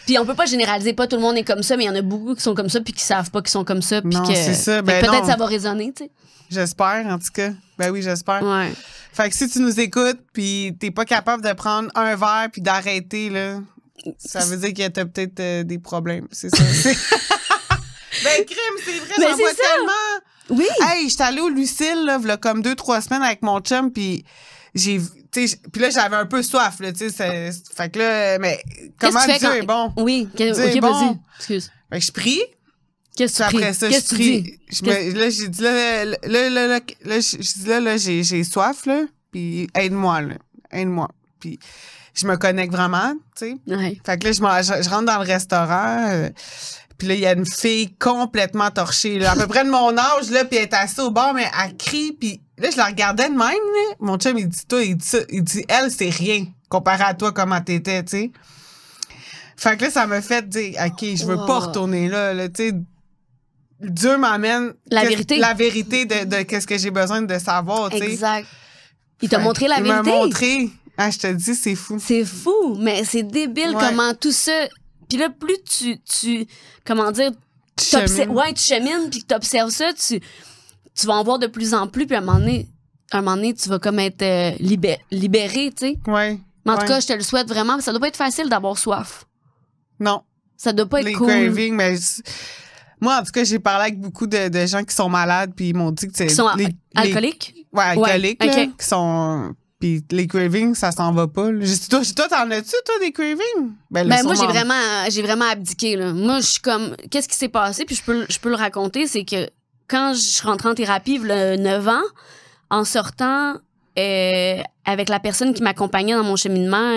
Puis on peut pas généraliser, pas tout le monde est comme ça, mais il y en a beaucoup qui sont comme ça, puis qui savent pas qu'ils sont comme ça, puis que... c'est ça. Peut-être ça va résonner, tu sais. J'espère, en tout cas. Ben oui, j'espère. Ouais. Fait que si tu nous écoutes puis t'es pas capable de prendre un verre puis d'arrêter, là, ça veut dire que t'as peut-être des problèmes. C'est ça. Ben, crime, c'est vrai, j'en vois tellement. Oui. Hey, j'étais allée au Lucille, là, v'là comme 2-3 semaines avec mon chum puis puis là, j'avais un peu soif, là, tu sais. Fait que là, mais comment Dieu est bon? Oui, Dieu ok, bon. vas-y. Excuse. Fait que je prie. Qu'est-ce que tu après ça, je prie. Là, j'ai dit, là, j'ai soif, là, puis aide-moi, là. Aide-moi. Puis je me connecte vraiment, tu sais. Ouais. Fait que là, je rentre dans le restaurant, puis là, il y a une fille complètement torchée, là, à peu près de mon âge, là, puis elle est assise au bord, mais elle crie, puis là, je la regardais de même, là. Mon chum, il dit, elle, c'est rien, comparé à toi, comment t'étais, tu sais. Fait que là, ça m'a fait dire, OK, je veux pas retourner là tu sais. Dieu m'amène la vérité de qu'est-ce que j'ai besoin de savoir, tu sais. Exact. Il t'a montré la vérité. Il m'a montré. Ah, je te dis, c'est fou. C'est fou, mais c'est débile comment tout ça... Puis là, plus tu comment dire... tu chemines, puis que t'observes ça, tu vas en voir de plus en plus, puis à un moment donné, tu vas comme être libéré, tu sais. Ouais. Mais en tout cas, je te le souhaite vraiment. Ça doit pas être facile d'avoir soif. Non. Ça doit pas être cool. Les cravings, mais... Moi, en tout cas, j'ai parlé avec beaucoup de gens qui sont malades, puis ils m'ont dit que c'est... Qui sont alcooliques? Ouais, alcooliques, là, qui sont... Puis les cravings, ça s'en va pas. Toi, t'en as-tu, toi, des cravings? Ben moi, j'ai vraiment abdiqué, là. Moi, je suis comme... Qu'est-ce qui s'est passé? Puis je peux le raconter, c'est que quand je suis rentrée en thérapie, le 9 ans, en sortant avec la personne qui m'accompagnait dans mon cheminement...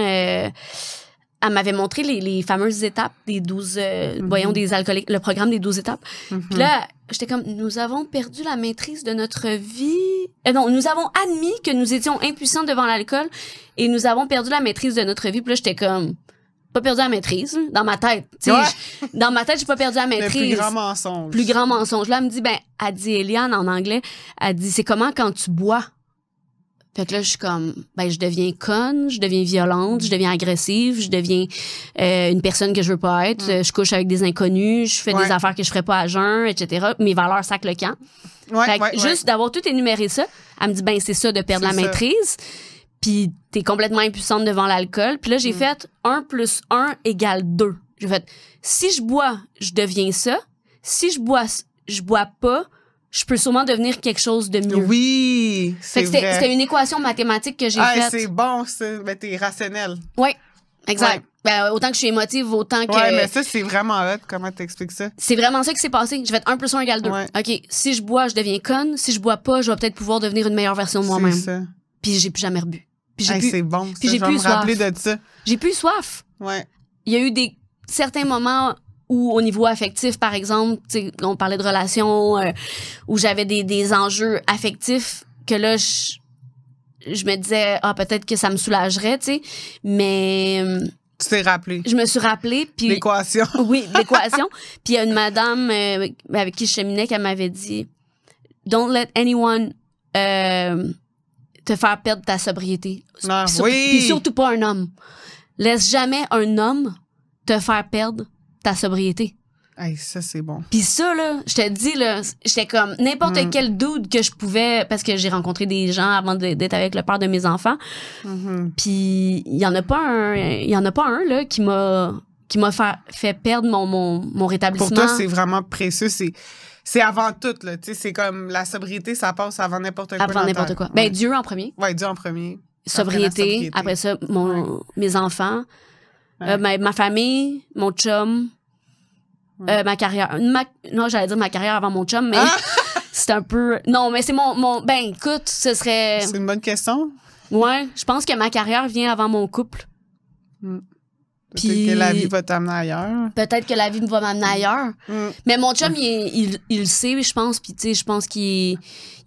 elle m'avait montré les fameuses étapes des 12, voyons, des alcooliques, le programme des 12 étapes. Puis là, j'étais comme, nous avons perdu la maîtrise de notre vie. Non, nous avons admis que nous étions impuissants devant l'alcool et nous avons perdu la maîtrise de notre vie. Puis là, j'étais comme, pas perdu la maîtrise, dans ma tête. Dans ma tête, j'ai pas perdu la maîtrise. Le plus grand mensonge. Plus grand mensonge. Là, elle me dit, elle dit, Eliane, en anglais, elle dit, c'est comment quand tu bois? Fait que là, je suis comme, je deviens conne, je deviens violente, je deviens agressive, je deviens une personne que je veux pas être, je couche avec des inconnus, je fais des affaires que je ferais pas à jeun, etc. Mes valeurs sacent le camp. Juste d'avoir tout énuméré ça, elle me dit, c'est ça de perdre la maîtrise, puis t'es complètement impuissante devant l'alcool. Puis là, j'ai fait 1 + 1 = 2. J'ai fait, si je bois, je deviens ça. Si je bois pas, je peux sûrement devenir quelque chose de mieux. Oui, c'est vrai. C'était une équation mathématique que j'ai faite. C'est bon, ça. T'es rationnel. Oui, exact. Ouais. Autant que je suis émotive, autant que... Ouais, mais ça, c'est vraiment hot. Comment t'expliques ça? C'est vraiment ça qui s'est passé. J'ai fait 1 + 1 = 2. Ouais. OK, si je bois, je deviens conne. Si je bois pas, je vais peut-être pouvoir devenir une meilleure version de moi-même. C'est ça. Puis j'ai plus jamais rebu. C'est bon. Puis j'ai plus me rappeler de ça. J'ai plus soif. Ouais. Il y a eu certains moments... ou au niveau affectif, par exemple, on parlait de relations où j'avais des enjeux affectifs que là, je me disais, peut-être que ça me soulagerait, tu sais, mais... Tu t'es rappelé. Je me suis rappelé. Puis l'équation. Oui, l'équation. Puis il y a une madame avec qui je cheminais qui m'avait dit, « Don't let anyone te faire perdre ta sobriété. » Puis surtout pas un homme. Laisse jamais un homme te faire perdre ta sobriété. Hey, ça, c'est bon. Puis ça, là, je te dis, là, j'étais comme n'importe quel dude que je pouvais, parce que j'ai rencontré des gens avant d'être avec le père de mes enfants. Puis il y en a pas un, là, qui m'a fait perdre mon rétablissement. Pour toi, c'est vraiment précieux. C'est avant tout, là. Tu sais, c'est comme la sobriété, ça passe avant n'importe quoi. Avant n'importe quoi. Dieu en premier. Ouais, Dieu en premier. Sobriété. Après ça, mes enfants. Ma famille, mon chum, ma carrière. Non, j'allais dire ma carrière avant mon chum, mais c'est un peu... Non, mais c'est mon... écoute, ce serait... C'est une bonne question. Ouais, je pense que ma carrière vient avant mon couple. Peut-être que la vie va t'amener ailleurs. Peut-être que la vie va m'amener ailleurs. Mais mon chum, il le sait, je pense. Puis, tu sais, je pense qu'il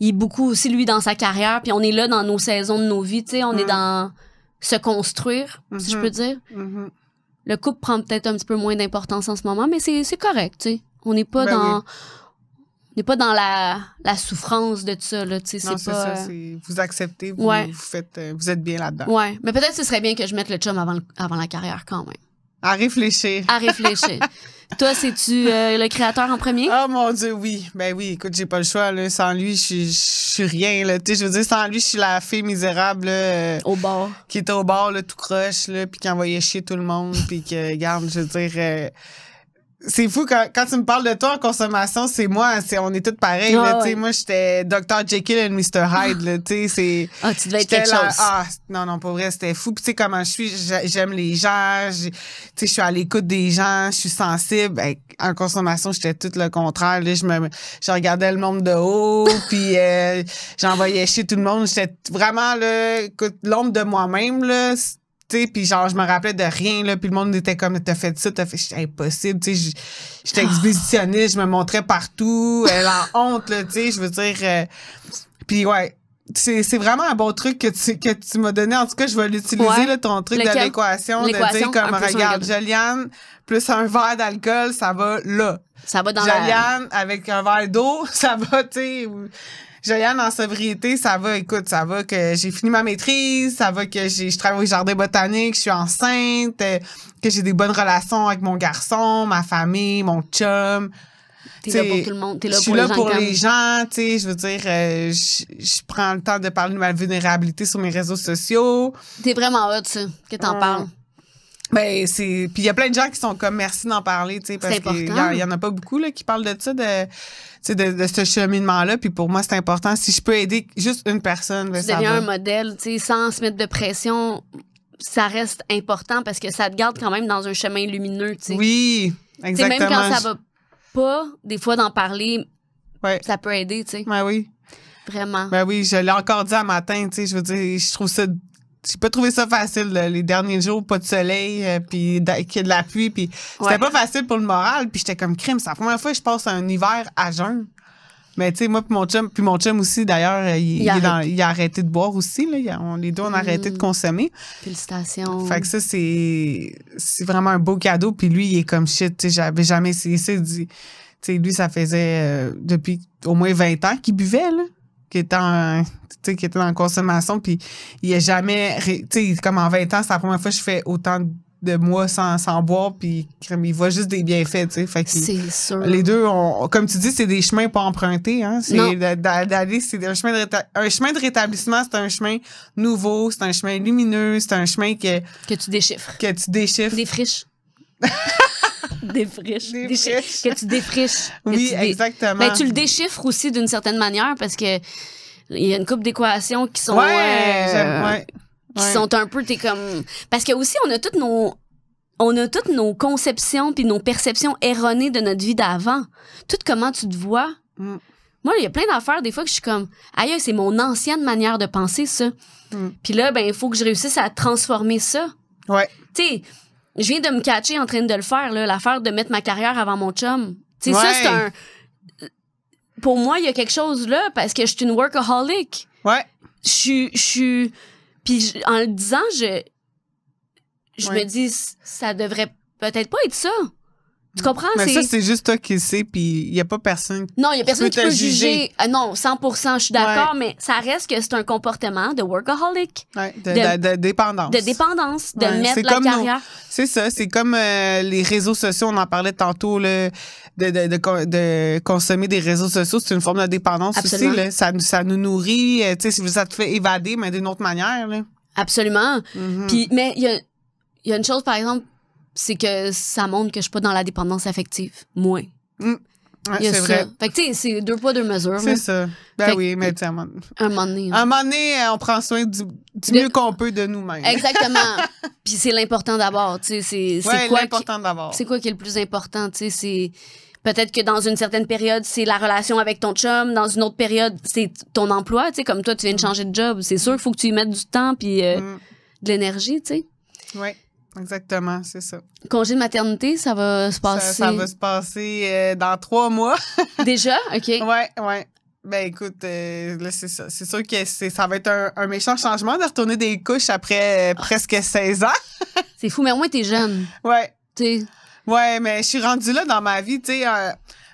est beaucoup aussi, lui, dans sa carrière. Puis on est là dans nos saisons de nos vies, tu sais. On est dans se construire, si je peux dire. Le couple prend peut-être un petit peu moins d'importance en ce moment, mais c'est correct, tu sais. On n'est pas on n'est pas dans la souffrance de tout ça, là, tu sais. Non, c'est pas... ça, vous acceptez, vous êtes bien là-dedans. Ouais, mais peut-être que ce serait bien que je mette le chum avant la carrière quand même. À réfléchir. Toi, c'est-tu le créateur en premier? Oh mon Dieu, oui. Oui, écoute, j'ai pas le choix, là. Sans lui, je suis rien, là. Tu sais, je veux dire, sans lui, je suis la fille misérable, là, au bord. Qui était au bord, là, tout croche, là, puis qui envoyait chier tout le monde, puis que, regarde, je veux dire... c'est fou, quand tu me parles de toi en consommation, c'est moi, on est tous pareils, là, tu sais. Moi, j'étais Dr. Jekyll and Mr. Hyde, là, tu sais, tu devais être quelque chose. Non, pour vrai, c'était fou. Puis tu sais, comment je suis, j'aime les gens, tu sais, je suis à l'écoute des gens, je suis sensible. En consommation, j'étais tout le contraire, là. Je regardais le monde de haut, puis j'envoyais chier tout le monde. J'étais vraiment, là, écoute, l'ombre de moi-même, là. Tu sais, puis genre, je me rappelais de rien, là, puis le monde était comme, t'as fait ça, c'est impossible, tu sais, j'étais exhibitionniste, je me montrais partout, la honte, là, tu sais, je veux dire, puis ouais, c'est vraiment un bon truc que tu m'as donné. En tout cas, je vais l'utiliser, là, ton truc de l'équation, de dire comme, regarde, Joliane, plus un verre d'alcool, ça va là. Ça va dans Joliane, avec un verre d'eau, ça va, tu sais... Joliane, en sobriété, ça va, écoute, ça va que j'ai fini ma maîtrise, ça va que je travaille au jardin botanique, je suis enceinte, que j'ai des bonnes relations avec mon garçon, ma famille, mon chum. T'es là pour tout le monde. T'es là pour les gens. Je suis là pour les gens, tu sais, je veux dire, je prends le temps de parler de ma vulnérabilité sur mes réseaux sociaux. T'es vraiment hot, ça, que t'en parles. Ben, puis il y a plein de gens qui sont comme merci d'en parler, tu sais, parce qu'il y en a pas beaucoup, là, qui parlent de ça, de ce cheminement-là, puis pour moi, c'est important. Si je peux aider juste une personne, ben, ça deviens un modèle, tu sais, sans se mettre de pression, ça reste important parce que ça te garde quand même dans un chemin lumineux, tu sais. Oui, exactement. T'sais, même quand ça va pas, des fois, d'en parler, ça peut aider, tu sais. Ben oui. Vraiment. Ben oui, je l'ai encore dit un matin, tu sais, je veux dire, je trouve ça... J'ai pas trouvé ça facile, les derniers jours, pas de soleil, puis qu'il y a de la pluie, puis c'était pas facile pour le moral, puis j'étais comme crime. C'est la première fois que je passe un hiver à jeun. Mais tu sais, moi puis mon chum aussi, d'ailleurs, il a arrêté de boire aussi, là. Les deux, on a arrêté de consommer. Félicitations. Fait que ça, c'est vraiment un beau cadeau, puis lui, il est comme shit, tu sais, j'avais jamais essayé ça. Tu sais, lui, ça faisait depuis au moins 20 ans qu'il buvait, là. Qui était en consommation, puis il a jamais... Tu sais, comme en 20 ans, c'est la première fois que je fais autant de mois sans boire, puis il voit juste des bienfaits, tu sais. Fait que c'est sûr. Les deux, comme tu dis, c'est des chemins pas empruntés, hein. C'est d'aller, c'est un chemin de rétablissement, c'est un chemin nouveau, c'est un chemin lumineux, c'est un chemin que tu déchiffres. Que tu déchiffres. Des friches. Que tu défriches. Oui, exactement. Ben, tu le déchiffres aussi d'une certaine manière parce que il y a une couple d'équations qui sont qui sont un peu t'es comme parce que aussi on a toutes nos conceptions puis nos perceptions erronées de notre vie d'avant. Tout comment tu te vois. Moi, il y a plein d'affaires des fois que je suis comme aïe, c'est mon ancienne manière de penser ça. Puis là ben il faut que je réussisse à transformer ça. Ouais. Tu sais, je viens de me catcher en train de le faire, là, l'affaire de mettre ma carrière avant mon chum. Tu sais, ça, c'est un... Pour moi, il y a quelque chose là, parce que je suis une workaholic. Ouais. Je suis... Puis en le disant, je me dis, ça devrait peut-être pas être ça. Tu comprends? Mais ça, c'est juste toi qui le sais, puis il n'y a pas personne non, il y a personne qui peut juger. Non, 100%, je suis d'accord, mais ça reste que c'est un comportement de workaholic. Ouais, de dépendance. De dépendance, de mettre la carrière. C'est ça, c'est comme les réseaux sociaux, on en parlait tantôt, là, de consommer des réseaux sociaux, c'est une forme de dépendance. Absolument. Aussi. Là, ça nous nourrit, tu sais, ça te fait évader, mais d'une autre manière. Là. Absolument. Puis, mais il y a une chose, par exemple, c'est que ça montre que je suis pas dans la dépendance affective. Moins. Ouais, c'est vrai. Fait que, tu sais, c'est 2 poids, 2 mesures. C'est ça. Ben oui, mais tu sais, un moment donné. Un moment donné, on prend soin du mieux qu'on peut de nous-mêmes. Exactement. Puis c'est l'important d'abord. Tu sais, c'est quoi l'important d'abord. C'est quoi qui est le plus important? Tu sais, c'est... Peut-être que dans une certaine période, c'est la relation avec ton chum. Dans une autre période, c'est ton emploi. Tu sais, comme toi, tu viens de changer de job. C'est sûr qu'il faut que tu y mettes du temps puis de l'énergie, tu sais. Oui. Exactement, c'est ça. Congé de maternité, ça va se passer... Ça va se passer dans 3 mois. Déjà? OK. Ouais. Ben écoute, là, c'est ça. C'est sûr que ça va être un méchant changement de retourner des couches après presque 16 ans. C'est fou, mais au moins, t'es jeune. Ouais. T'sais. Ouais, mais je suis rendue là dans ma vie, tu sais...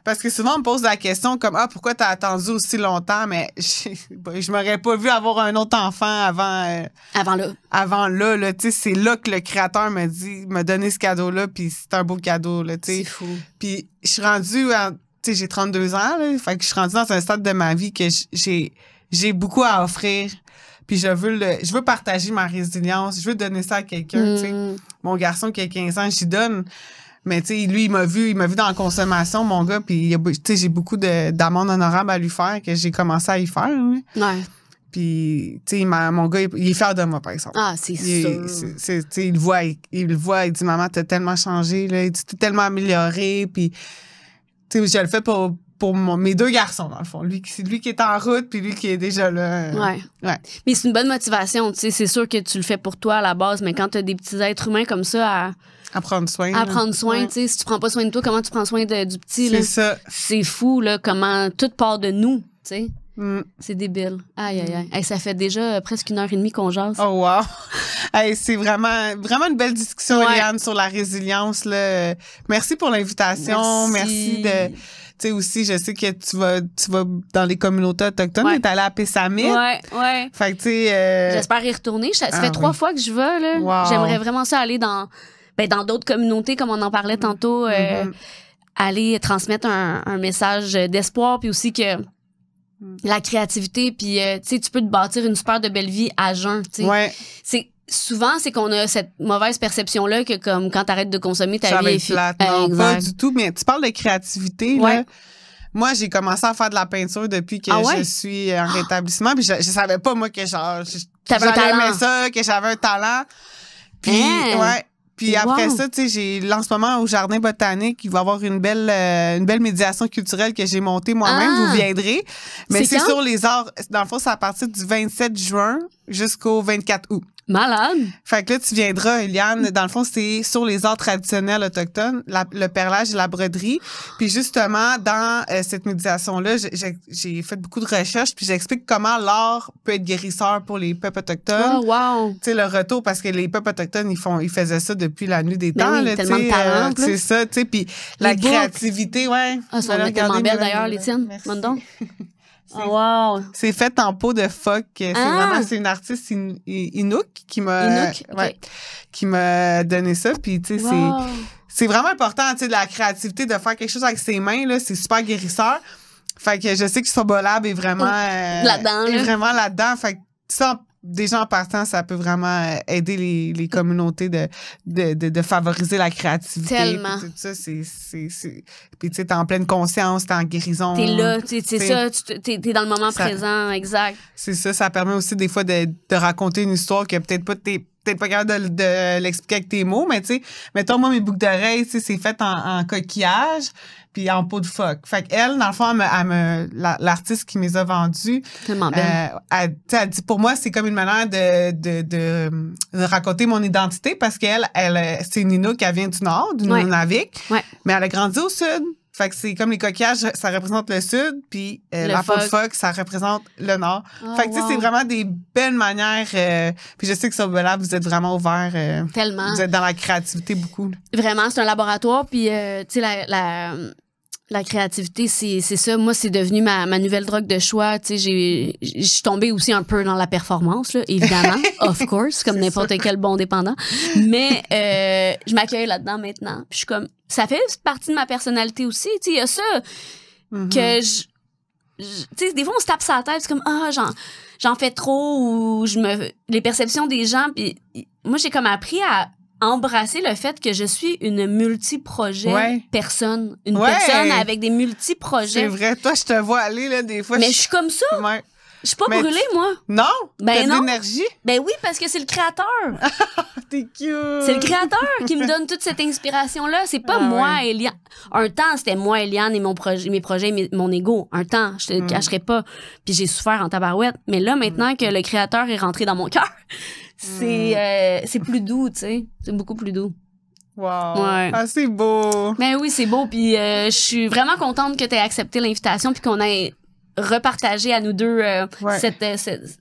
parce que souvent, on me pose la question comme « Ah, pourquoi t'as attendu aussi longtemps? » Mais je m'aurais pas vu avoir un autre enfant avant... Avant là, tu sais, c'est là que le créateur m'a donné ce cadeau-là, puis c'est un beau cadeau, là, tu sais. C'est fou. Puis je suis rendue, tu sais, j'ai 32 ans, là, fait que je suis rendue dans un stade de ma vie que j'ai beaucoup à offrir. Puis je veux partager ma résilience, je veux donner ça à quelqu'un, tu sais. Mon garçon qui a 15 ans, j'y donne... Mais tu sais, lui, il m'a vu dans la consommation, mon gars, puis tu sais, j'ai beaucoup d'amende honorable à lui faire que j'ai commencé à y faire. Hein. Ouais. Puis tu sais, mon gars, il est fier de moi, par exemple. Ah, c'est sûr. Tu sais, il le voit, il dit maman, t'as tellement changé, là, il dit t'es tellement amélioré, puis tu sais, je le fais pour mes 2 garçons, dans le fond. C'est lui qui est en route, puis lui qui est déjà là. Ouais. Mais c'est une bonne motivation, tu sais. C'est sûr que tu le fais pour toi à la base, mais quand t'as des petits êtres humains comme ça à prendre soin. Tu sais. Si tu prends pas soin de toi, comment tu prends soin du petit, là? C'est ça. C'est fou, là, comment tout part de nous, tu sais. C'est débile. Aïe, aïe, aïe. Hey, ça fait déjà presque 1h30 qu'on jase. Oh, wow. Hey, c'est vraiment une belle discussion, Eliane, sur la résilience, là. Merci pour l'invitation. Merci de... Tu sais, aussi, je sais que tu vas dans les communautés autochtones. T'es allée à Pessamit. Ouais. Fait que, tu sais... J'espère y retourner. Ça fait 3 fois que je vais, là. Wow. J'aimerais vraiment ça aller dans d'autres communautés, comme on en parlait tantôt. Aller transmettre un message d'espoir, puis aussi que la créativité, puis tu sais, tu peux te bâtir une super de belle vie à jeun, tu sais. Souvent, c'est qu'on a cette mauvaise perception-là que comme quand t'arrêtes de consommer, ta vie est plate. Non, pas du tout. Mais tu parles de créativité, là. Moi, j'ai commencé à faire de la peinture depuis que je suis en rétablissement. Puis je savais pas, moi, que genre... J'aimais ça, que j'avais un talent. Puis, Puis après ça, tu sais, là, en ce moment, au Jardin botanique, il va y avoir une belle médiation culturelle que j'ai montée moi-même. Vous viendrez. Mais c'est sur les arts. Dans le fond, c'est à partir du 27 juin jusqu'au 24 août. Malade. Fait que là, tu viendras, Eliane. Dans le fond, c'est sur les arts traditionnels autochtones, le perlage et la broderie. Puis justement, dans cette médiation-là, j'ai fait beaucoup de recherches, puis j'explique comment l'art peut être guérisseur pour les peuples autochtones. Oh, wow. Tu sais, le retour, parce que les peuples autochtones, ils faisaient ça depuis la nuit des temps. Oui, là, tellement de talent. C'est ça, tu sais. Puis la créativité, Ah, ça va tellement belle, d'ailleurs, les tiennes. Montre donc. Oh, wow. C'est fait en peau de phoque. C'est une artiste Inuk qui m'a donné ça. Puis, tu sais, c'est vraiment important, tu sais, de la créativité, de faire quelque chose avec ses mains, là. C'est super guérisseur. Fait que je sais que Sobolab est vraiment là-dedans. Fait que ça, déjà en partant, ça peut vraiment aider les communautés de favoriser la créativité. Tellement. Puis tout ça, puis tu sais, t'es en pleine conscience, t'es en guérison. T'es là, c'est ça, t'es dans le moment présent, exact. C'est ça permet aussi des fois de raconter une histoire que peut-être pas capable de l'expliquer avec tes mots, mais tu sais, mettons, moi, mes boucles d'oreilles, tu sais, c'est fait en coquillage puis en peau de phoque. Fait qu'elle, dans le fond, l'artiste qui me les a vendus, tellement belle. Elle dit, pour moi, c'est comme une manière de raconter mon identité parce qu'elle, c'est une Inuk qui vient du Nord, du Nunavik, mais elle a grandi au Sud. Fait que c'est comme les coquillages, ça représente le Sud, puis la peau de phoque, ça représente le Nord. Fait que, tu sais, c'est vraiment des belles manières. Puis je sais que sur Bella, vous êtes vraiment ouvert. Tellement. Vous êtes dans la créativité beaucoup. Vraiment, c'est un laboratoire, puis, tu sais, la créativité, c'est ça. Moi, c'est devenu ma nouvelle drogue de choix. Tu sais, je suis tombée aussi un peu dans la performance, là, évidemment, of course, comme n'importe quel bon dépendant. Mais je m'accueille là-dedans maintenant. Puis je suis comme, ça fait partie de ma personnalité aussi. Tu sais, il y a ça que tu sais, des fois, on se tape sur la tête, c'est comme, j'en fais trop, ou les perceptions des gens. Puis moi, j'ai comme appris à embrasser le fait que je suis une multi-projet personne. Une personne avec des multi-projets. C'est vrai. Toi, je te vois aller, là, des fois. Mais je suis comme ça. Ouais. Je suis pas brûlée, moi. Non? Ben t'as de l'énergie? Ben oui, parce que c'est le créateur. T'es cute. C'est le créateur qui me donne toute cette inspiration-là. C'est pas moi, Eliane. Un temps, c'était moi, Eliane, et mes projets, mon ego. Un temps, je te le cacherai pas. Puis j'ai souffert en tabarouette. Mais là, maintenant que le créateur est rentré dans mon cœur, c'est plus doux, tu sais. C'est beaucoup plus doux. Wow. Ouais. Ah, c'est beau. Ben oui, c'est beau. Puis je suis vraiment contente que tu aies accepté l'invitation puis qu'on ait repartagé à nous deux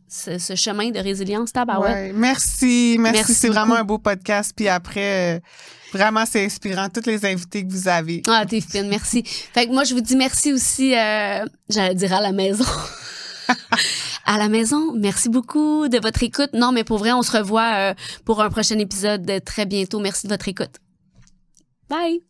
ce chemin de résilience. Ouais. Merci. C'est vraiment un beau podcast. Puis après, vraiment, c'est inspirant. Toutes les invités que vous avez. Ah, t'es fine. Merci. Fait que moi, je vous dis merci aussi, j'allais dire à la maison. À la maison, merci beaucoup de votre écoute. Non, mais pour vrai, on se revoit pour un prochain épisode très bientôt. Merci de votre écoute. Bye!